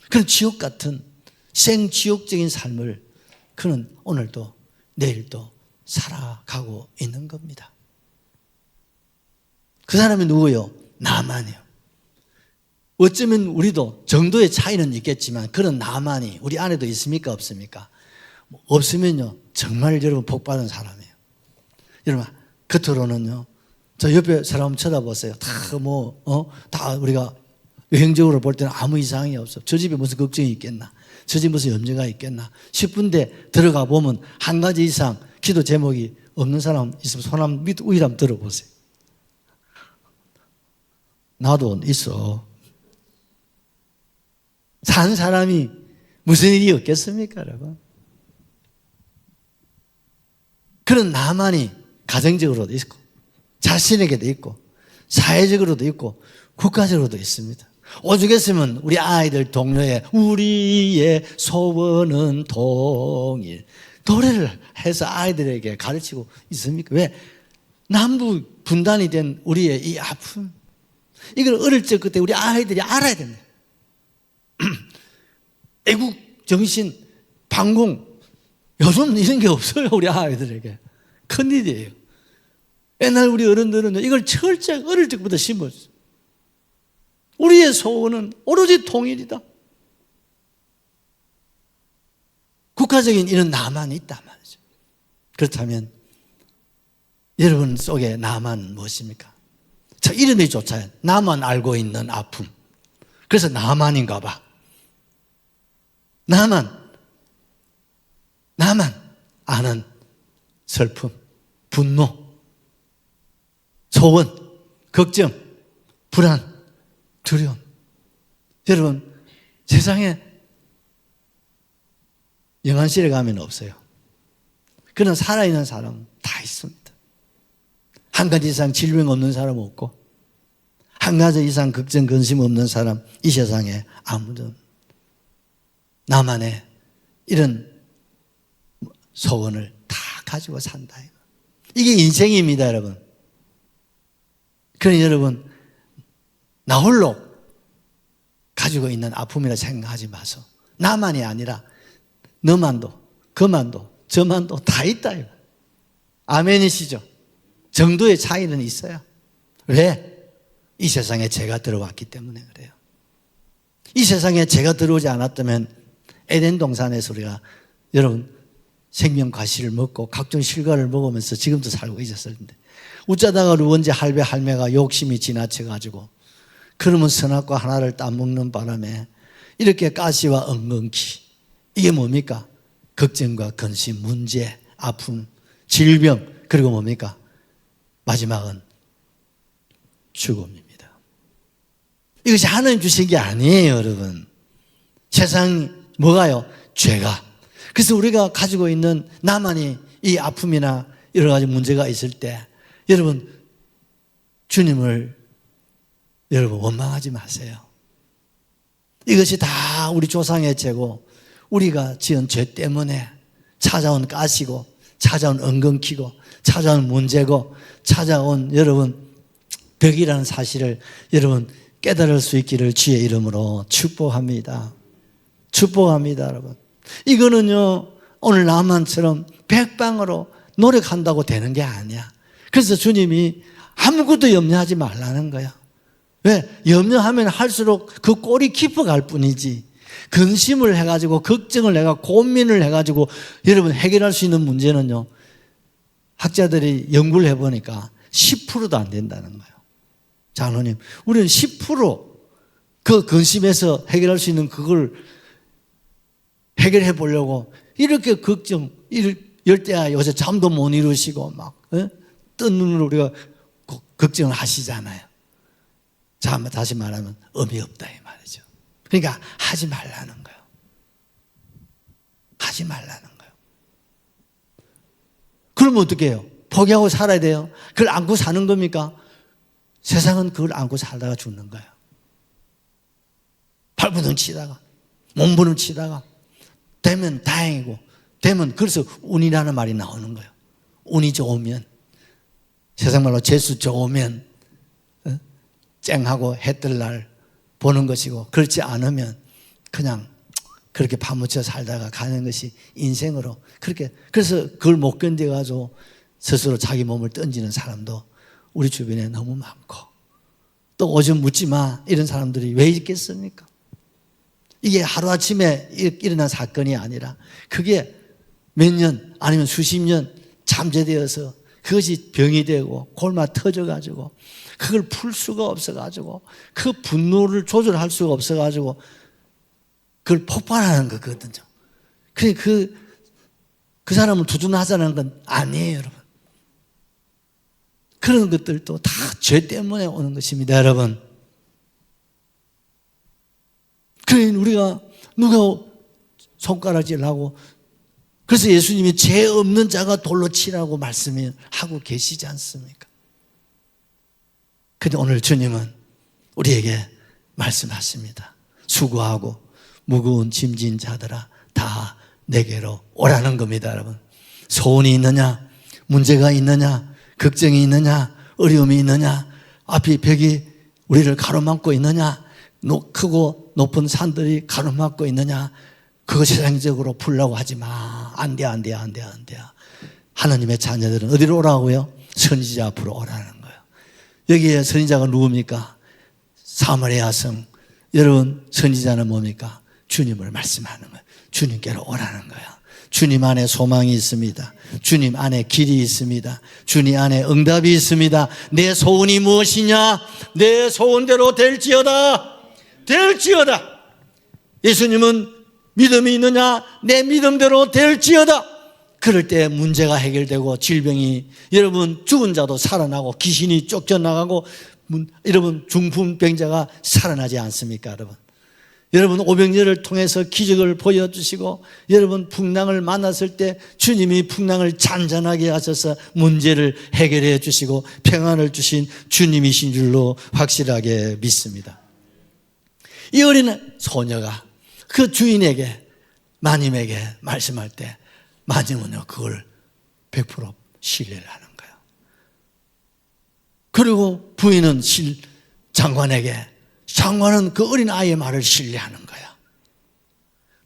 그런 지옥 같은 생지옥적인 삶을 그는 오늘도 내일도 살아가고 있는 겁니다. 그 사람이 누구요? 나만이요. 어쩌면 우리도 정도의 차이는 있겠지만 그런 나만이 우리 안에도 있습니까? 없습니까? 없으면요 정말 여러분 복받은 사람이에요. 여러분 겉으로는요 저 옆에 사람 쳐다보세요. 다 우리가 외형적으로 볼 때는 아무 이상이 없어. 저 집에 무슨 걱정이 있겠나? 저 집에 무슨 염려가 있겠나? 싶은데 들어가 보면 한 가지 이상 기도 제목이 없는 사람 있으면 손 한번 밑 위로 한번 들어보세요. 나도 있어. 산 사람이 무슨 일이 없겠습니까, 여러분? 그런 나만이 가정적으로도 있고 자신에게도 있고 사회적으로도 있고 국가적으로도 있습니다. 오죽했으면 우리 아이들 동료에 우리의 소원은 통일 노래를 해서 아이들에게 가르치고 있습니까? 왜? 남북 분단이 된 우리의 이 아픔 이걸 어릴 적 그때 우리 아이들이 알아야 됩니다. 애국 정신 반공 요즘 이런 게 없어요. 우리 아이들에게 큰일이에요. 옛날 우리 어른들은 이걸 철저히 어릴 적부터 심었어요. 우리의 소원은 오로지 통일이다. 국가적인 이런 나만이 있단 말이죠. 그렇다면 여러분 속에 나만 무엇입니까? 저 이름이 좋잖아요. 나만 알고 있는 아픔. 그래서 나만인가 봐. 나만 아는 슬픔, 분노, 소원, 걱정, 불안, 두려움. 여러분 세상에 영안실에 가면 없어요. 그런 살아있는 사람은 다 있습니다. 한 가지 이상 질병 없는 사람 없고 한 가지 이상 걱정, 근심 없는 사람 이 세상에 아무도 없습니다. 나만의 이런 소원을 다 가지고 산다. 이게 인생입니다, 여러분. 그러니 여러분 나 홀로 가지고 있는 아픔이라 생각하지 마소. 나만이 아니라 너만도 그만도 저만도 다 있다. 아멘이시죠? 정도의 차이는 있어요. 왜? 이 세상에 죄가 들어왔기 때문에 그래요. 이 세상에 죄가 들어오지 않았다면 에덴 동산에서 우리가 여러분 생명 과실을 먹고 각종 실과를 먹으면서 지금도 살고 있었을 텐데 웃자다가 루원지 할배 할매가 욕심이 지나쳐가지고 그러면 선악과 하나를 따먹는 바람에 이렇게 가시와 엉겅퀴 이게 뭡니까? 걱정과 근심, 문제, 아픔, 질병 그리고 뭡니까? 마지막은 죽음입니다. 이것이 하나님 주신 게 아니에요, 여러분. 세상이 뭐가요? 죄가. 그래서 우리가 가지고 있는 나만이 이 아픔이나 여러 가지 문제가 있을 때 여러분 주님을 여러분 원망하지 마세요. 이것이 다 우리 조상의 죄고 우리가 지은 죄 때문에 찾아온 가시고 찾아온 은근키고 찾아온 문제고 찾아온 여러분 벽이라는 사실을 여러분 깨달을 수 있기를 주의 이름으로 축복합니다. 축복합니다, 여러분. 이거는요 오늘 나만처럼 백방으로 노력한다고 되는 게 아니야. 그래서 주님이 아무것도 염려하지 말라는 거야. 왜? 염려하면 할수록 그 꼴이 깊어갈 뿐이지. 근심을 해가지고 걱정을 해가지고 고민을 해가지고 여러분 해결할 수 있는 문제는요 학자들이 연구를 해보니까 10%도 안 된다는 거예요. 장로님, 우리는 10%그 근심에서 해결할 수 있는 그걸 해결해 보려고 이렇게 걱정, 열대야 요새 잠도 못 이루시고 막 뜬 눈으로 우리가 걱정을 하시잖아요. 자, 다시 말하면 의미 없다 이 말이죠. 그러니까 하지 말라는 거예요. 하지 말라는 거예요. 그러면 어떻게 해요? 포기하고 살아야 돼요? 그걸 안고 사는 겁니까? 세상은 그걸 안고 살다가 죽는 거예요. 발부둥 치다가 몸부림 치다가 되면 다행이고 되면 그래서 운이라는 말이 나오는 거예요. 운이 좋으면 세상 말로 재수 좋으면 쨍하고 해 뜰 날 보는 것이고 그렇지 않으면 그냥 그렇게 파묻혀 살다가 가는 것이 인생으로 그렇게 그래서 그걸 못 견뎌가지고 스스로 자기 몸을 던지는 사람도 우리 주변에 너무 많고 또 오줌 묻지 마 이런 사람들이 왜 있겠습니까? 이게 하루아침에 일어난 사건이 아니라 그게 몇 년 아니면 수십 년 잠재되어서 그것이 병이 되고 골마 터져가지고 그걸 풀 수가 없어가지고 그 분노를 조절할 수가 없어가지고 그걸 폭발하는 거거든요. 그 사람을 두둔하자는 건 아니에요, 여러분. 그런 것들도 다 죄 때문에 오는 것입니다, 여러분. 그러니 우리가 누가 손가락질하고 그래서 예수님이 죄 없는 자가 돌로 치라고 말씀을 하고 계시지 않습니까? 그런데 오늘 주님은 우리에게 말씀하십니다. 수고하고 무거운 짐진 자들아 다 내게로 오라는 겁니다, 여러분. 소원이 있느냐, 문제가 있느냐, 걱정이 있느냐, 어려움이 있느냐, 앞이 벽이 우리를 가로막고 있느냐, 크고 높은 산들이 가로막고 있느냐, 그거 세상적으로 풀려고 하지 마. 안 돼. 하나님의 자녀들은 어디로 오라고요? 선지자 앞으로 오라는 거예요. 여기에 선지자가 누굽니까? 사마리아 성. 여러분, 선지자는 뭡니까? 주님을 말씀하는 거예요. 주님께로 오라는 거예요. 주님 안에 소망이 있습니다. 주님 안에 길이 있습니다. 주님 안에 응답이 있습니다. 내 소원이 무엇이냐? 내 소원대로 될지어다. 예수님은 믿음이 있느냐? 내 믿음대로 될지어다. 그럴 때 문제가 해결되고 질병이 여러분 죽은 자도 살아나고 귀신이 쫓겨나가고 여러분 중풍병자가 살아나지 않습니까, 여러분? 여러분 오병이어를 통해서 기적을 보여주시고 여러분 풍랑을 만났을 때 주님이 풍랑을 잔잔하게 하셔서 문제를 해결해 주시고 평안을 주신 주님이신 줄로 확실하게 믿습니다. 이 어린 소녀가 그 주인에게 마님에게 말씀할 때 마님은요 그걸 100% 신뢰를 하는 거예요. 그리고 부인은 장관은 그 어린 아이의 말을 신뢰하는 거야.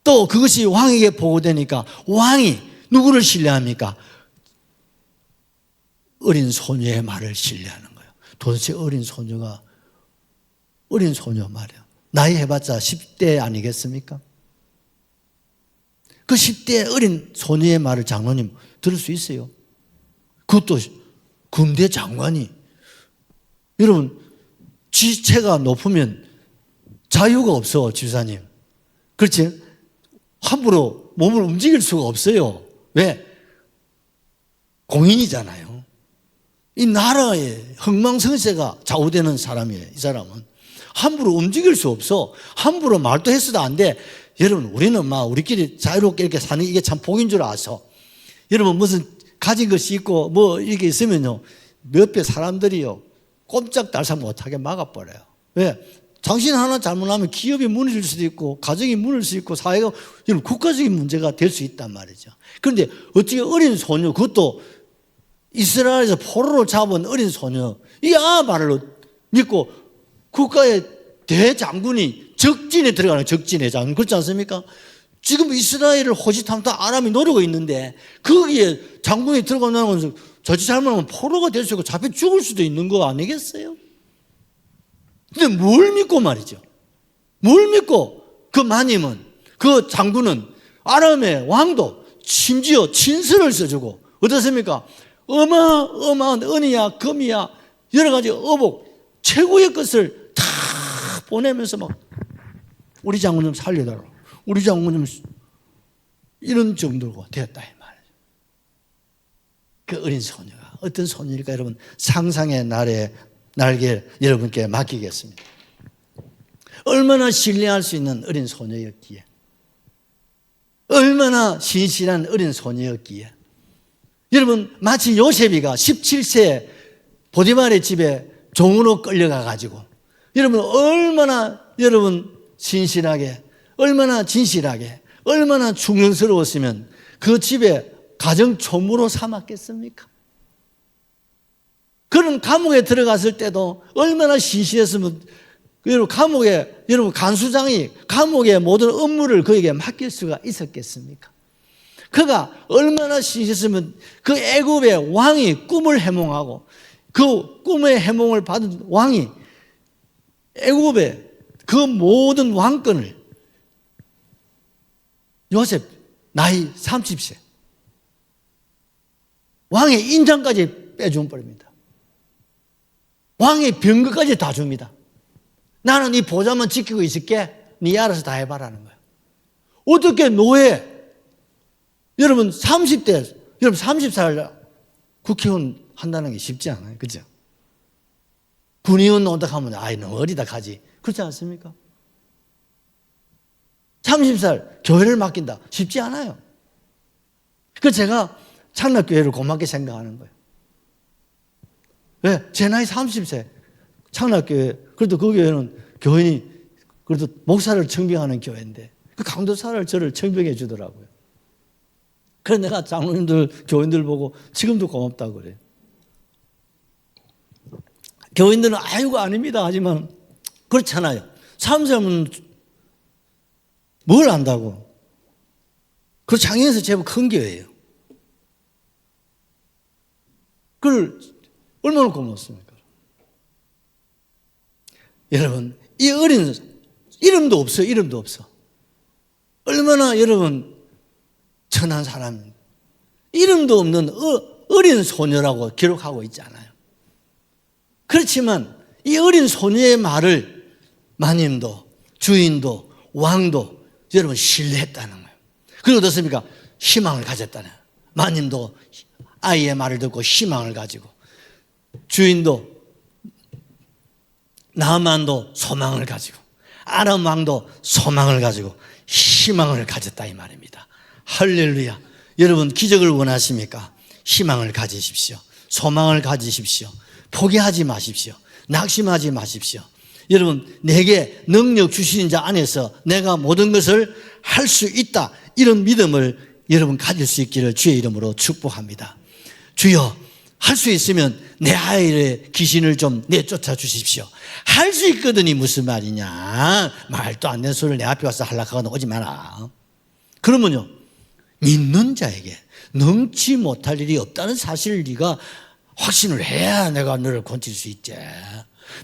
또 그것이 왕에게 보고되니까 왕이 누구를 신뢰합니까? 어린 소녀의 말을 신뢰하는 거예요. 도대체 어린 소녀 말이야. 나이 해봤자 10대 아니겠습니까? 그 10대 어린 소녀의 말을 장로님 들을 수 있어요. 그것도 군대 장관이. 여러분 지체가 높으면 자유가 없어, 지사님. 그렇지? 함부로 몸을 움직일 수가 없어요. 왜? 공인이잖아요. 이 나라의 흥망성쇠가 좌우되는 사람이에요. 이 사람은 함부로 움직일 수 없어. 함부로 말도 했어도 안 돼. 여러분, 우리는 막 우리끼리 자유롭게 이렇게 사는 이게 참 복인 줄 아서. 여러분, 무슨 가진 것이 있고 뭐 이렇게 있으면요, 몇몇 사람들이요, 꼼짝달싹 못하게 막아버려요. 왜? 당신 하나 잘못하면 기업이 무너질 수도 있고, 가정이 무너질 수 있고, 사회가, 여러분, 국가적인 문제가 될 수 있단 말이죠. 그런데 어떻게 어린 소녀, 그것도 이스라엘에서 포로로 잡은 어린 소녀, 이 말을 믿고 국가의 대장군이 적진에 들어가는 적진의 장군, 그렇지 않습니까? 지금 이스라엘을 호시탐탐 아람이 노리고 있는데 거기에 장군이 들어가는 것은 자칫 잘못하면 포로가 될 수 있고 잡혀 죽을 수도 있는 거 아니겠어요? 근데 뭘 믿고 말이죠? 뭘 믿고 그 마님은, 그 장군은 아람의 왕도 심지어 친서를 써주고, 어떻습니까? 어마어마한 은이야 금이야 여러 가지 어복 최고의 것을 다 보내면서 막 우리 장군 좀 살려달라, 우리 장군 좀, 이런 정도가 되었다 이 말이죠. 그 어린 소녀가 어떤 소녀일까? 여러분, 상상의 날개 여러분께 맡기겠습니다. 얼마나 신뢰할 수 있는 어린 소녀였기에, 얼마나 신실한 어린 소녀였기에. 여러분, 마치 요셉이가 17세 보디발의 집에 종으로 끌려가 가지고, 여러분 얼마나 여러분 신실하게, 얼마나 진실하게, 얼마나 충성스러웠으면 그 집에 가정 초무로 삼았겠습니까? 그런 감옥에 들어갔을 때도 얼마나 신실했으면, 여러분 감옥에, 여러분 간수장이 감옥의 모든 업무를 그에게 맡길 수가 있었겠습니까? 그가 얼마나 신실했으면 그 애굽의 왕이 꿈을 해몽하고 그 꿈의 해몽을 받은 왕이 애굽의 그 모든 왕권을 요셉 나이 30세 왕의 인장까지 빼준 버립니다. 왕의 병거까지 다 줍니다. 나는 이 보좌만 지키고 있을게, 네 알아서 다 해봐라는 거예요. 어떻게 노예, 여러분 30대, 여러분 30살 국회의원 한다는 게 쉽지 않아요. 그죠? 군의원 온다 하면 아이 너무 어리다 가지, 그렇지 않습니까? 30살 교회를 맡긴다, 쉽지 않아요. 그래서 제가 창락교회를 고맙게 생각하는 거예요. 왜? 제 나이 30세 창락교회, 그래도 그 교회는 교인이 그래도 목사를 청빙하는 교회인데 그 강도사를 저를 청빙해 주더라고요. 그래서 내가 장로님들, 교인들 보고 지금도 고맙다고 그래요. 교인들은 아이고 아닙니다 하지만 그렇잖아요. 30살은 뭘 안다고. 그 장애에서 제법 큰 교회예요. 그걸 얼마나 고맙습니까? 여러분, 이 어린, 이름도 없어요. 이름도 없어. 얼마나 여러분 천한 사람입니다. 이름도 없는 어린 소녀라고 기록하고 있잖아요. 그렇지만 이 어린 소녀의 말을 마님도 주인도 왕도 여러분 신뢰했다는 거예요. 그리고 어떻습니까? 희망을 가졌다는 거예요. 마님도 아이의 말을 듣고 희망을 가지고, 주인도 나만도 소망을 가지고, 아람 왕도 소망을 가지고 희망을 가졌다 이 말입니다. 할렐루야. 여러분 기적을 원하십니까? 희망을 가지십시오. 소망을 가지십시오. 포기하지 마십시오. 낙심하지 마십시오. 여러분, 내게 능력 주시는 자 안에서 내가 모든 것을 할 수 있다, 이런 믿음을 여러분 가질 수 있기를 주의 이름으로 축복합니다. 주여, 할 수 있으면 내 아이의 귀신을 좀 내쫓아 주십시오. 할 수 있거든이 무슨 말이냐, 말도 안 되는 소리를 내 앞에 와서 하려고 하거든 오지 마라. 그러면요, 믿는 자에게 능치 못할 일이 없다는 사실을 네가 확신을 해야 내가 너를 건질 수 있지.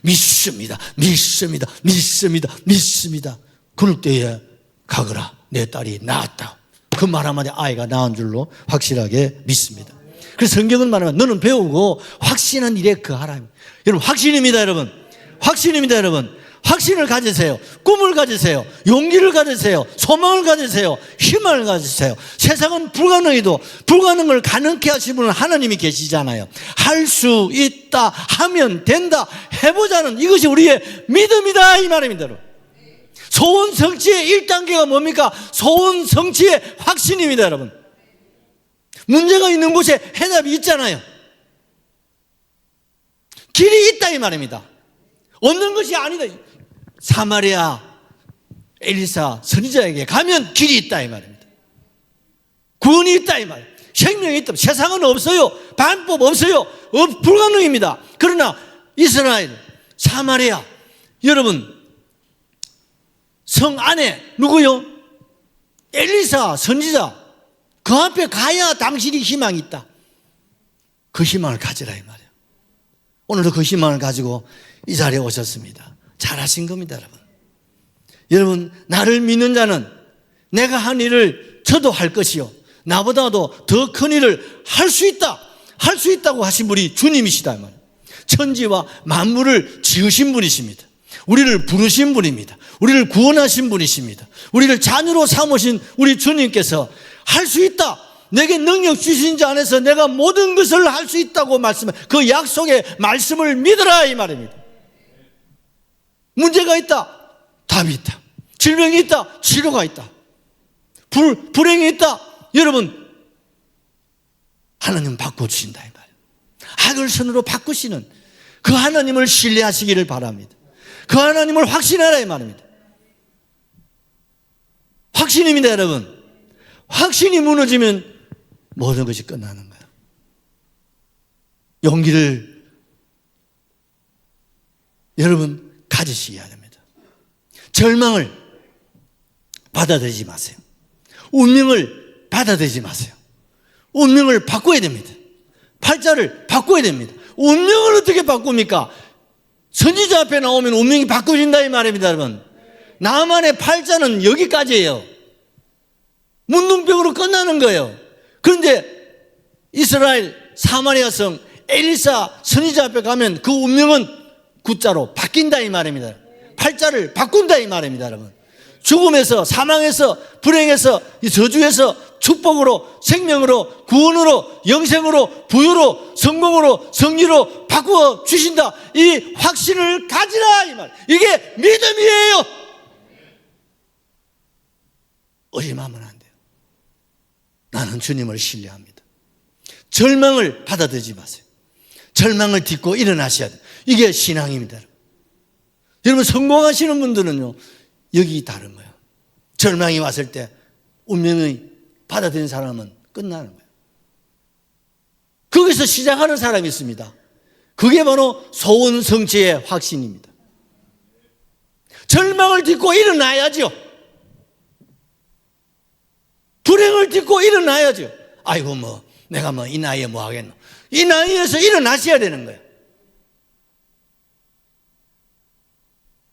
믿습니다, 믿습니다, 믿습니다, 믿습니다. 그럴 때에 가거라, 내 딸이 낳았다, 그 말 한마디 아이가 낳은 줄로 확실하게 믿습니다. 그래서 성경은 말하면 너는 배우고 확신한 일에 거하라. 여러분 확신입니다. 여러분 확신입니다. 여러분 확신을 가지세요. 꿈을 가지세요. 용기를 가지세요. 소망을 가지세요. 희망을 가지세요. 세상은 불가능해도 불가능을 가능케 하시는 분은 하나님이 계시잖아요. 할 수 있다, 하면 된다, 해보자는 이것이 우리의 믿음이다 이 말입니다. 여러분. 소원 성취의 1단계가 뭡니까? 소원 성취의 확신입니다. 여러분. 문제가 있는 곳에 해답이 있잖아요. 길이 있다 이 말입니다. 얻는 것이 아니다. 사마리아 엘리사 선지자에게 가면 길이 있다 이 말입니다. 구원이 있다 이 말. 생명이 있다. 세상은 없어요. 방법 없어요. 불가능입니다. 그러나 이스라엘 사마리아 여러분 성 안에 누구요? 엘리사 선지자 그 앞에 가야 당신이 희망이 있다. 그 희망을 가지라 이 말이에요. 오늘도 그 희망을 가지고 이 자리에 오셨습니다. 잘하신 겁니다, 여러분. 여러분, 나를 믿는 자는 내가 한 일을 저도 할 것이요. 나보다도 더 큰 일을 할 수 있다. 할 수 있다고 하신 분이 주님이시다. 이 말이에요. 천지와 만물을 지으신 분이십니다. 우리를 부르신 분입니다. 우리를 구원하신 분이십니다. 우리를 자녀로 삼으신 우리 주님께서 할 수 있다. 내게 능력 주신 자 안에서 내가 모든 것을 할 수 있다고 말씀해. 그 약속의 말씀을 믿으라 이 말입니다. 문제가 있다. 답이 있다. 질병이 있다. 치료가 있다. 불행이 있다. 여러분 하나님 바꿔주신다 이 말이에요. 악을 선으로 바꾸시는 그 하나님을 신뢰하시기를 바랍니다. 그 하나님을 확신하라 이 말입니다. 확신입니다 여러분. 확신이 무너지면 모든 것이 끝나는 거예요. 용기를 여러분 가지시기 합니다. 절망을 받아들이지 마세요. 운명을 받아들이지 마세요. 운명을 바꿔야 됩니다. 팔자를 바꿔야 됩니다. 운명을 어떻게 바꿉니까? 선지자 앞에 나오면 운명이 바꿔진다 이 말입니다 여러분. 나만의 팔자는 여기까지예요. 문둥병으로 끝나는 거예요. 그런데 이스라엘 사마리아 성 엘리사 선지자 앞에 가면 그 운명은 구자로 바뀐다 이 말입니다. 팔자를 바꾼다 이 말입니다 여러분. 죽음에서 사망에서 불행에서 이 저주에서 축복으로 생명으로 구원으로 영생으로 부유로 성공으로 승리로 바꾸어 주신다. 이 확신을 가지라 이 말. 이게 믿음이에요. 의심하면 안 돼요. 나는 주님을 신뢰합니다. 절망을 받아들이지 마세요. 절망을 딛고 일어나셔야 돼요. 이게 신앙입니다. 여러분 성공하시는 분들은요 여기 다른 거예요. 절망이 왔을 때 운명이 받아들인 사람은 끝나는 거예요. 거기서 시작하는 사람이 있습니다. 그게 바로 소원 성취의 확신입니다. 절망을 딛고 일어나야죠. 불행을 딛고 일어나야죠. 아이고 내가 이 나이에 뭐 하겠노. 이 나이에서 일어나셔야 되는 거예요.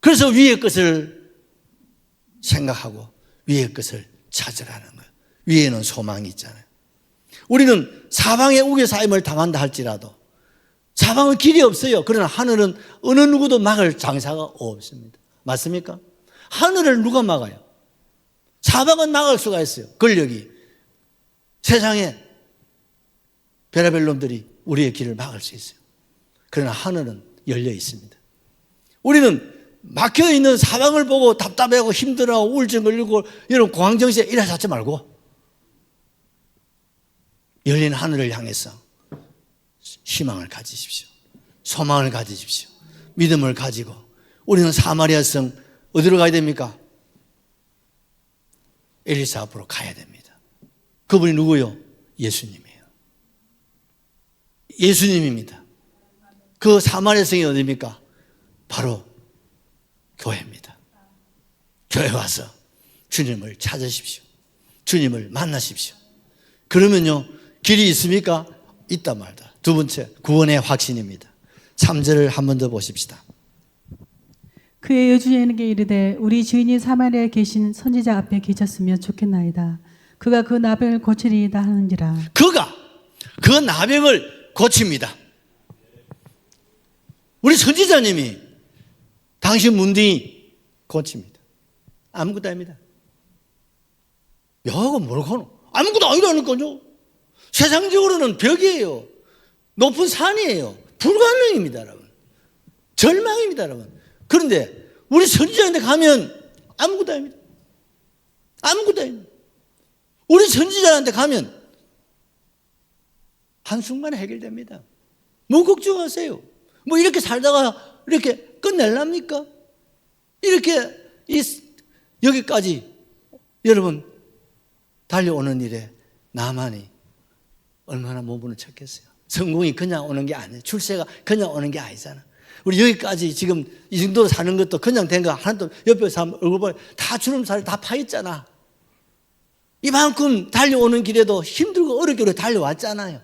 그래서 위의 것을 생각하고 위의 것을 찾으라는 거예요. 위에는 소망이 있잖아요. 우리는 사방에 우겨싸임을 당한다 할지라도 사방은 길이 없어요. 그러나 하늘은 어느 누구도 막을 장사가 없습니다. 맞습니까? 하늘을 누가 막아요? 사방은 막을 수가 있어요. 권력이. 세상에 별의별 놈들이 우리의 길을 막을 수 있어요. 그러나 하늘은 열려 있습니다. 우리는 막혀있는 사방을 보고 답답해하고 힘들어하고 우울증 걸리고 이런 공황정신에 일하지 말고 열린 하늘을 향해서 희망을 가지십시오. 소망을 가지십시오. 믿음을 가지고 우리는 사마리아 성 어디로 가야 됩니까? 엘리사 앞으로 가야 됩니다. 그분이 누구요? 예수님이에요. 예수님입니다. 그 사마리아 성이 어디입니까? 바로 교회입니다. 교회 와서 주님을 찾으십시오. 주님을 만나십시오. 그러면요 길이 있습니까? 있다 말다. 두 번째 구원의 확신입니다. 3절을 한 번 더 보십시다. 그의 여주인에게 이르되 우리 주인이 사마리아에 계신 선지자 앞에 계셨으면 좋겠나이다. 그가 그 나병을 고치리이다 하는지라. 그가 그 나병을 고칩니다. 우리 선지자님이 당신 문둥이 고칩니다. 아무것도 아닙니다. 여하고 뭐라고 아무것도 아니라니까요. 세상적으로는 벽이에요. 높은 산이에요. 불가능입니다, 여러분. 절망입니다, 여러분. 그런데 우리 선지자한테 가면 아무것도 아닙니다. 아무것도 아닙니다. 우리 선지자한테 가면 한순간에 해결됩니다. 뭐 걱정하세요? 뭐 이렇게 살다가 이렇게 끝낼랍니까? 이렇게 여기까지 여러분 달려오는 일에 나만이 얼마나 몸부는 쳤겠어요. 성공이 그냥 오는 게 아니에요. 출세가 그냥 오는 게 아니잖아. 우리 여기까지 지금 이 정도로 사는 것도 그냥 된 거 하나도 옆에서 얼굴 보면 다 주름살이 다 파있잖아. 이만큼 달려오는 길에도 힘들고 어렵게 달려왔잖아요.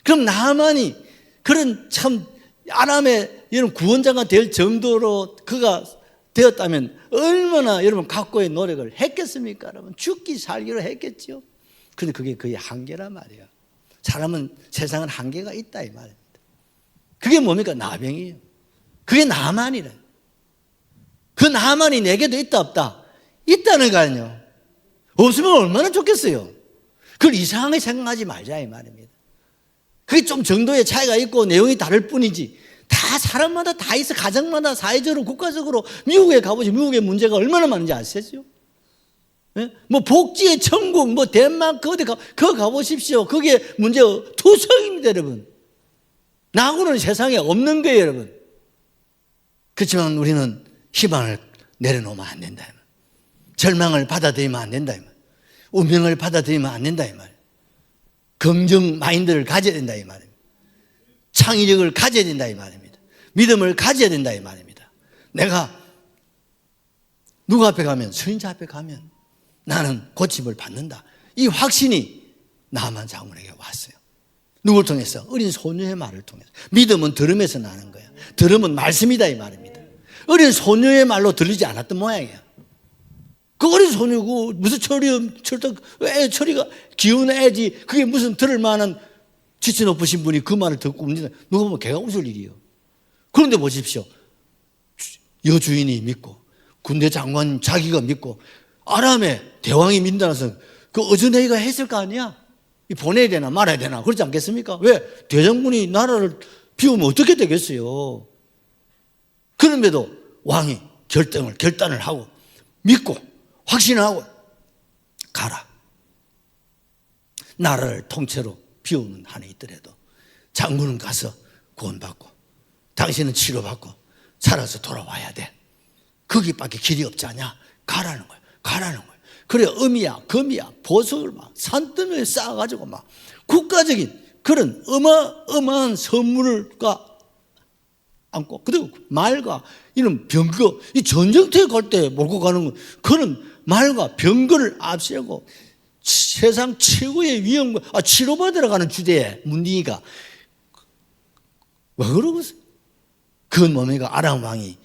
그럼 나만이 그런 참 아람의 이런 구원자가 될 정도로 그가 되었다면 얼마나 여러분 각고의 노력을 했겠습니까? 여러분 죽기 살기로 했겠죠. 근데 그게 거의 한계란 말이에요. 사람은 세상은 한계가 있다 이 말입니다. 그게 뭡니까? 나병이에요. 그게 나만이래. 그 나만이 내게도 있다 없다? 있다는 거 아니에요. 없으면 얼마나 좋겠어요. 그걸 이상하게 생각하지 말자 이 말입니다. 그게 좀 정도의 차이가 있고 내용이 다를 뿐이지 다 사람마다 다 있어. 가정마다 사회적으로 국가적으로 미국에 가보시 미국의 문제가 얼마나 많은지 아시죠? 예? 뭐 복지의 천국 뭐 덴마크 어디 그거 가보십시오. 그게 문제 투성입니다 여러분. 나하고는 세상에 없는 거예요 여러분. 그렇지만 우리는 희망을 내려놓으면 안 된다. 절망을 받아들이면 안 된다. 운명을 받아들이면 안 된다. 이 말이에요. 긍정 마인드를 가져야 된다. 이 말입니다. 창의력을 가져야 된다. 이 말입니다. 믿음을 가져야 된다. 이 말입니다. 내가 누구 앞에 가면 선지자 앞에 가면 나는 고침을 받는다. 이 확신이 나만 장군에게 왔어요. 누구를 통해서? 어린 소녀의 말을 통해서. 믿음은 들음에서 나는 거야. 들음은 말씀이다 이 말입니다. 어린 소녀의 말로 들리지 않았던 모양이야. 그 어린 소녀고 무슨 철이가 귀여운 애지. 그게 무슨 들을 만한 지체 높으신 분이 그 말을 듣고 움직인다. 누가 보면 걔가 웃을 일이에요. 그런데 보십시오. 여주인이 믿고 군대 장관 자기가 믿고 아람의 대왕이 믿는다는 것은 그 어전애가 했을 거 아니야. 보내야 되나 말아야 되나 그렇지 않겠습니까? 왜? 대장군이 나라를 비우면 어떻게 되겠어요? 그런데도 왕이 결단을 하고 믿고 확신을 하고 가라. 나라를 통째로 비우는 한이 있더라도 장군은 가서 구원받고 당신은 치료받고 살아서 돌아와야 돼. 거기밖에 길이 없지 않냐? 가라는 거야. 가라는 거야. 그래 음이야 금이야 보석을 막 산더미에 쌓아가지고 막 국가적인 그런 어마어마한 선물과 안고 그리고 말과 이런 병거 이 전쟁터에 갈 때 몰고 가는 건 그런 말과 병거를 앞세우고 세상 최고의 위험과 치료받으러 가는 주제에 문둥이가 왜 그러겠어요? 그건 뭡니까? 아람 왕이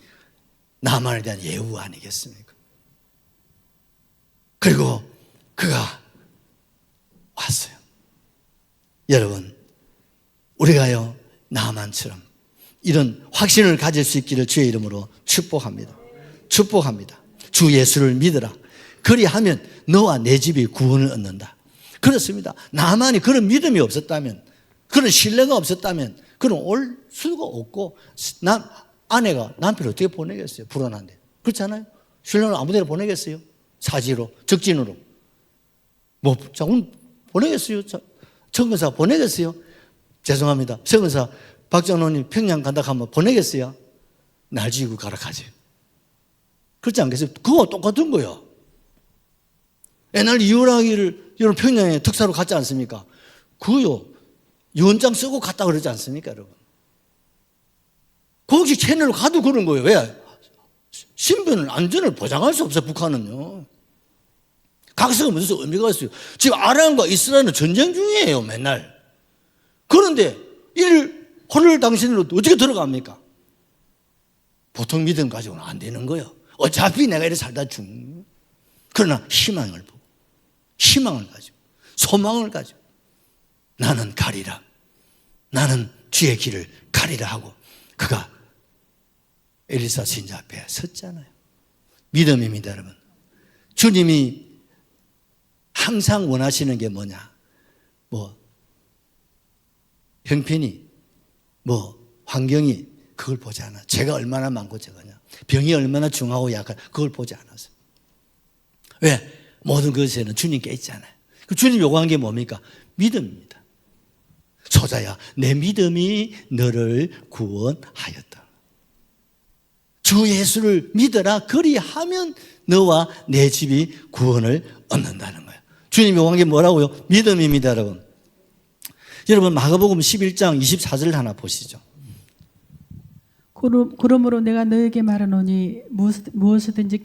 나만에 대한 예우 아니겠습니까? 그리고 그가 왔어요. 여러분, 우리가요, 나만처럼 이런 확신을 가질 수 있기를 주의 이름으로 축복합니다. 축복합니다. 주 예수를 믿으라. 그리하면 너와 내 집이 구원을 얻는다. 그렇습니다. 나만이 그런 믿음이 없었다면, 그런 신뢰가 없었다면, 그럼 올 수가 없고, 아내가 남편을 어떻게 보내겠어요? 불안한데. 그렇잖아요? 신랑을 아무 데나 보내겠어요? 사지로, 적진으로. 뭐, 자, 오늘 보내겠어요? 정근사 보내겠어요? 죄송합니다. 정근사 박장로님 평양 간다 하면 보내겠어요? 날 지고 가라 가지. 그렇지 않겠어요? 그거와 똑같은 거예요. 옛날 이혼하기를 여러분 평양에 특사로 갔지 않습니까? 그거요. 유언장 쓰고 갔다 그러지 않습니까, 여러분? 거기 채널로 가도 그런 거예요. 왜? 신변을 안전을 보장할 수 없어요, 북한은요. 각서가 무슨 의미가 있어요? 지금 아람과 이스라엘은 전쟁 중이에요, 맨날. 그런데 오늘 당신으로 어떻게 들어갑니까? 보통 믿음 가지고는 안 되는 거예요. 어차피 내가 이렇게 살다 죽는. 그러나 희망을 보고, 희망을 가지고, 소망을 가지고, 나는 가리라. 나는 주의 길을 가리라 하고, 그가 엘리사 신자 앞에 섰잖아요. 믿음입니다, 여러분. 주님이 항상 원하시는 게 뭐냐? 형편이, 환경이 그걸 보지 않아. 죄가 얼마나 많고 적으냐, 병이 얼마나 중하고 약한, 그걸 보지 않았어요. 왜? 모든 것에는 주님께 있잖아요. 그 주님 요구한 게 뭡니까? 믿음입니다. 소자야, 내 믿음이 너를 구원하였다. 주 예수를 믿어라. 그리하면 너와 내 집이 구원을 얻는다는 거예요. 주님 요구한 게 뭐라고요? 믿음입니다, 여러분. 여러분, 마가복음 11장 24절 하나 보시죠. 그러므로 내가 너에게 말하노니 무엇이든지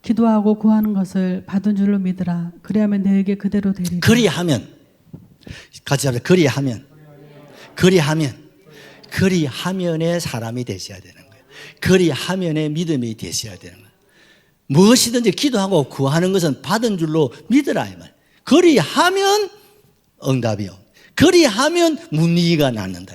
기도하고 구하는 것을 받은 줄로 믿으라. 그리하면 너에게 그대로 되리라. 그리하면, 같이 합시다. 그리하면의 사람이 되셔야 되는 거예요. 그리하면의 믿음이 되셔야 되는 거예요. 무엇이든지 기도하고 구하는 것은 받은 줄로 믿으라 이 말. 그리하면 응답이요. 그리하면 문의가 낫는다.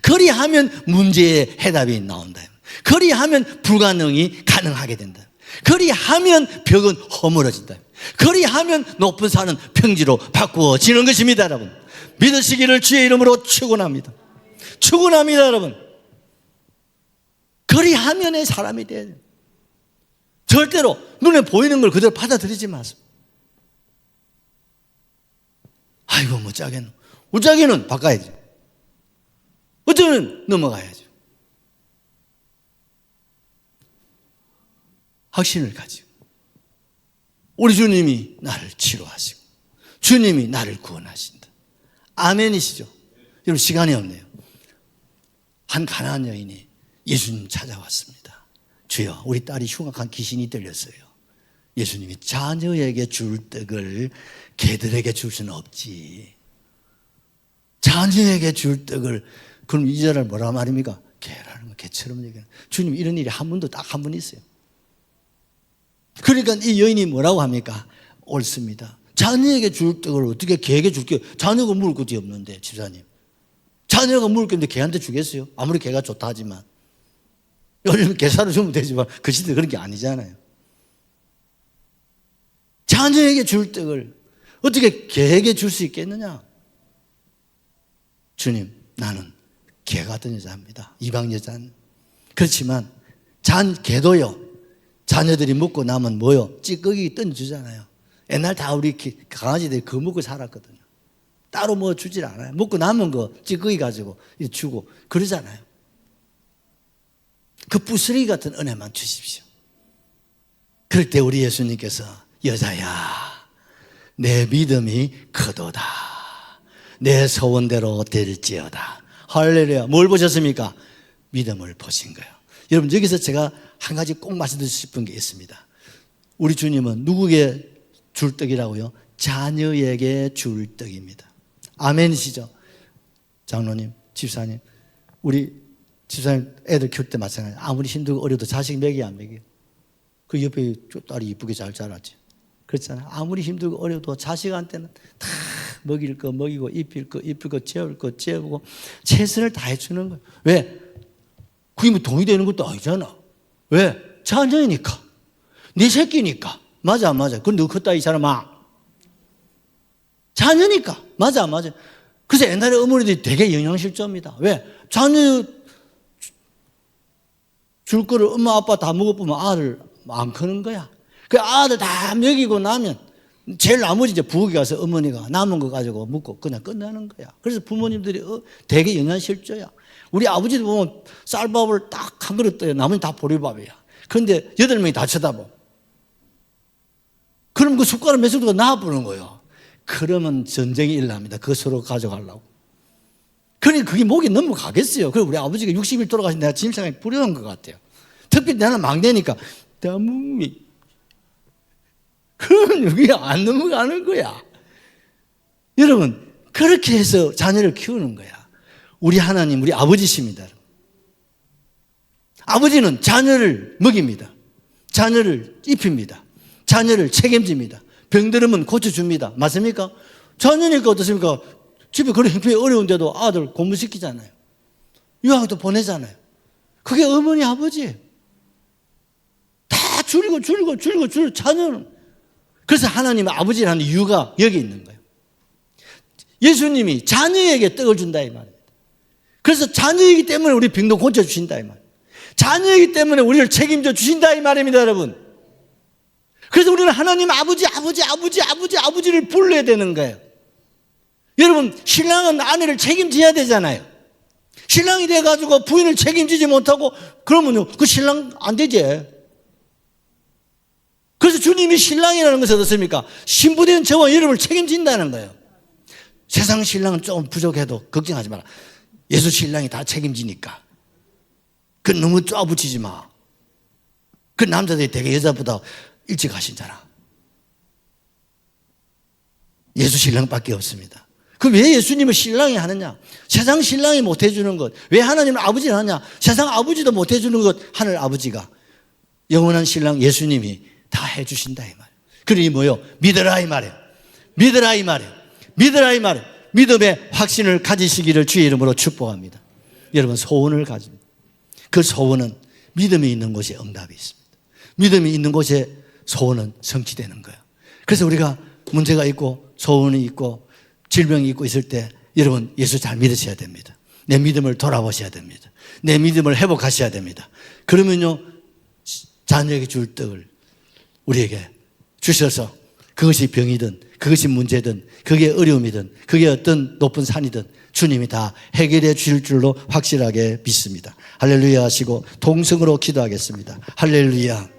그리하면 문제의 해답이 나온다. 그리하면 불가능이 가능하게 된다. 그리하면 벽은 허물어진다. 그리하면 높은 산은 평지로 바꾸어지는 것입니다, 여러분. 믿으시기를 주의 이름으로 축원합니다. 축원합니다, 여러분. 그리하면의 사람이 돼야 돼요. 절대로 눈에 보이는 걸 그대로 받아들이지 마세요. 아이고, 무짜게는 바꿔야죠. 어쩌면 넘어가야죠. 확신을 가지고 우리 주님이 나를 치료하시고 주님이 나를 구원하신다. 아멘이시죠? 여러분, 시간이 없네요. 한 가난한 여인이 예수님 찾아왔습니다. 주여, 우리 딸이 흉악한 귀신이 들렸어요. 예수님이 자녀에게 줄 떡을 개들에게 줄 수는 없지. 자녀에게 줄 떡을, 그럼 이 자를 뭐라 말입니까? 개라는 거, 개처럼 얘기하는. 주님, 이런 일이 한 번도 딱 한 번 있어요. 그러니까 이 여인이 뭐라고 합니까? 옳습니다. 자녀에게 줄 떡을 어떻게 개에게 줄게요? 자녀가 먹을 것이 없는데, 집사님. 자녀가 먹을 게 없는데 개한테 주겠어요? 아무리 개가 좋다 하지만. 요즘 개사로 주면 되지만 그 시대 그런 게 아니잖아요. 자녀에게 줄 떡을 어떻게 개에게 줄 수 있겠느냐? 주님, 나는 개 같은 여자입니다. 이방 여자는. 그렇지만 개도요, 자녀들이 먹고 나면 뭐요? 찌꺼기 던져주잖아요. 옛날 다 우리 강아지들이 그거 먹고 살았거든요. 따로 뭐 주질 않아요. 먹고 남은 거 찌꺼기 가지고 주고 그러잖아요. 그 부스러기 같은 은혜만 주십시오. 그럴 때 우리 예수님께서, 여자야, 내 믿음이 크도다. 내 소원대로 될지어다. 할렐루야. 뭘 보셨습니까? 믿음을 보신 거예요. 여러분, 여기서 제가 한 가지 꼭 말씀드리고 싶은 게 있습니다. 우리 주님은 누구에게 줄 떡이라고요? 자녀에게 줄 떡입니다. 아멘이시죠? 장로님, 집사님, 우리 집사님 애들 키울 때 마찬가지예요. 아무리 힘들고 어려도 자식 먹이 안 먹여요. 그 옆에 딸이 이쁘게 잘 자랐지. 그렇잖아요. 아무리 힘들고 어려도 자식한테는 다 먹일 거 먹이고 입힐 거 재울 거 재우고 최선을 다해주는 거예요. 왜? 그게 뭐 돈이 되는 것도 아니잖아. 왜? 자녀니까. 네 새끼니까. 맞아 안 맞아? 그건 너 컸다 이 사람아. 자녀니까. 맞아 안 맞아? 그래서 옛날에 어머니들이 되게 영양실조입니다. 왜? 자녀 줄 거를 엄마 아빠 다 먹어보면 아들 안 크는 거야. 그 아들 다 먹이고 나면 제일 나머지 이제 부엌에 가서 어머니가 남은 거 가지고 먹고 그냥 끝나는 거야. 그래서 부모님들이 되게 영양실조야. 우리 아버지도 보면 쌀밥을 딱 한 그릇 떠요. 나머지 다 보리밥이야. 그런데 8명이 다 쳐다보. 그럼 그 숟가락 몇 숟가락 놔보는 거예요. 그러면 전쟁이 일어납니다. 그거 서로 가져가려고. 그러니까 그게 목이 넘어가겠어요. 그리고 우리 아버지가 60일 돌아가신 내가 진심상에 불효한 것 같아요. 특별히 나는 막내니까 너무 그러면 여기 안 넘어가는 거야. 여러분, 그렇게 해서 자녀를 키우는 거야. 우리 하나님, 우리 아버지십니다. 아버지는 자녀를 먹입니다. 자녀를 입힙니다. 자녀를 책임집니다. 병들으면 고쳐줍니다. 맞습니까? 자녀니까 어떻습니까? 집에 그런 형편이 어려운데도 아들 공부시키잖아요. 유학도 보내잖아요. 그게 어머니 아버지예요. 줄이고 자녀는. 그래서 하나님 아버지라는 이유가 여기 있는 거예요. 예수님이 자녀에게 떡을 준다 이 말입니다. 그래서 자녀이기 때문에 우리 병도 고쳐주신다 이 말입니다. 자녀이기 때문에 우리를 책임져 주신다 이 말입니다, 여러분. 그래서 우리는 하나님 아버지를 불러야 되는 거예요. 여러분, 신랑은 아내를 책임져야 되잖아요. 신랑이 돼가지고 부인을 책임지지 못하고 그러면요, 그 신랑 안 되지. 그래서 주님이 신랑이라는 것은 어떻습니까? 신부된 저와 여러분을 책임진다는 거예요. 세상 신랑은 좀 부족해도 걱정하지 마라. 예수 신랑이 다 책임지니까. 그 너무 쪼아붙이지 마. 그 남자들이 되게 여자보다 일찍 하신잖아. 예수 신랑밖에 없습니다. 그럼 왜 예수님을 신랑이 하느냐? 세상 신랑이 못 해주는 것. 왜 하나님은 아버지를 하냐? 세상 아버지도 못 해주는 것. 하늘 아버지가 영원한 신랑 예수님이 다 해주신다 이 말이에요. 그러니 뭐요? 믿으라 이 말이에요. 믿으라 이 말이에요. 믿으라 이 말이에요. 믿음의 확신을 가지시기를 주의 이름으로 축복합니다. 여러분, 소원을 가집니다. 그 소원은 믿음이 있는 곳에 응답이 있습니다. 믿음이 있는 곳에 소원은 성취되는 거예요. 그래서 우리가 문제가 있고 소원이 있고 질병이 있고 있을 때 여러분 예수 잘 믿으셔야 됩니다. 내 믿음을 돌아보셔야 됩니다. 내 믿음을 회복하셔야 됩니다. 그러면요, 자녀에게 줄 떡을 우리에게 주셔서 그것이 병이든 그것이 문제든 그게 어려움이든 그게 어떤 높은 산이든 주님이 다 해결해 주실 줄로 확실하게 믿습니다. 할렐루야 하시고 동성으로 기도하겠습니다. 할렐루야.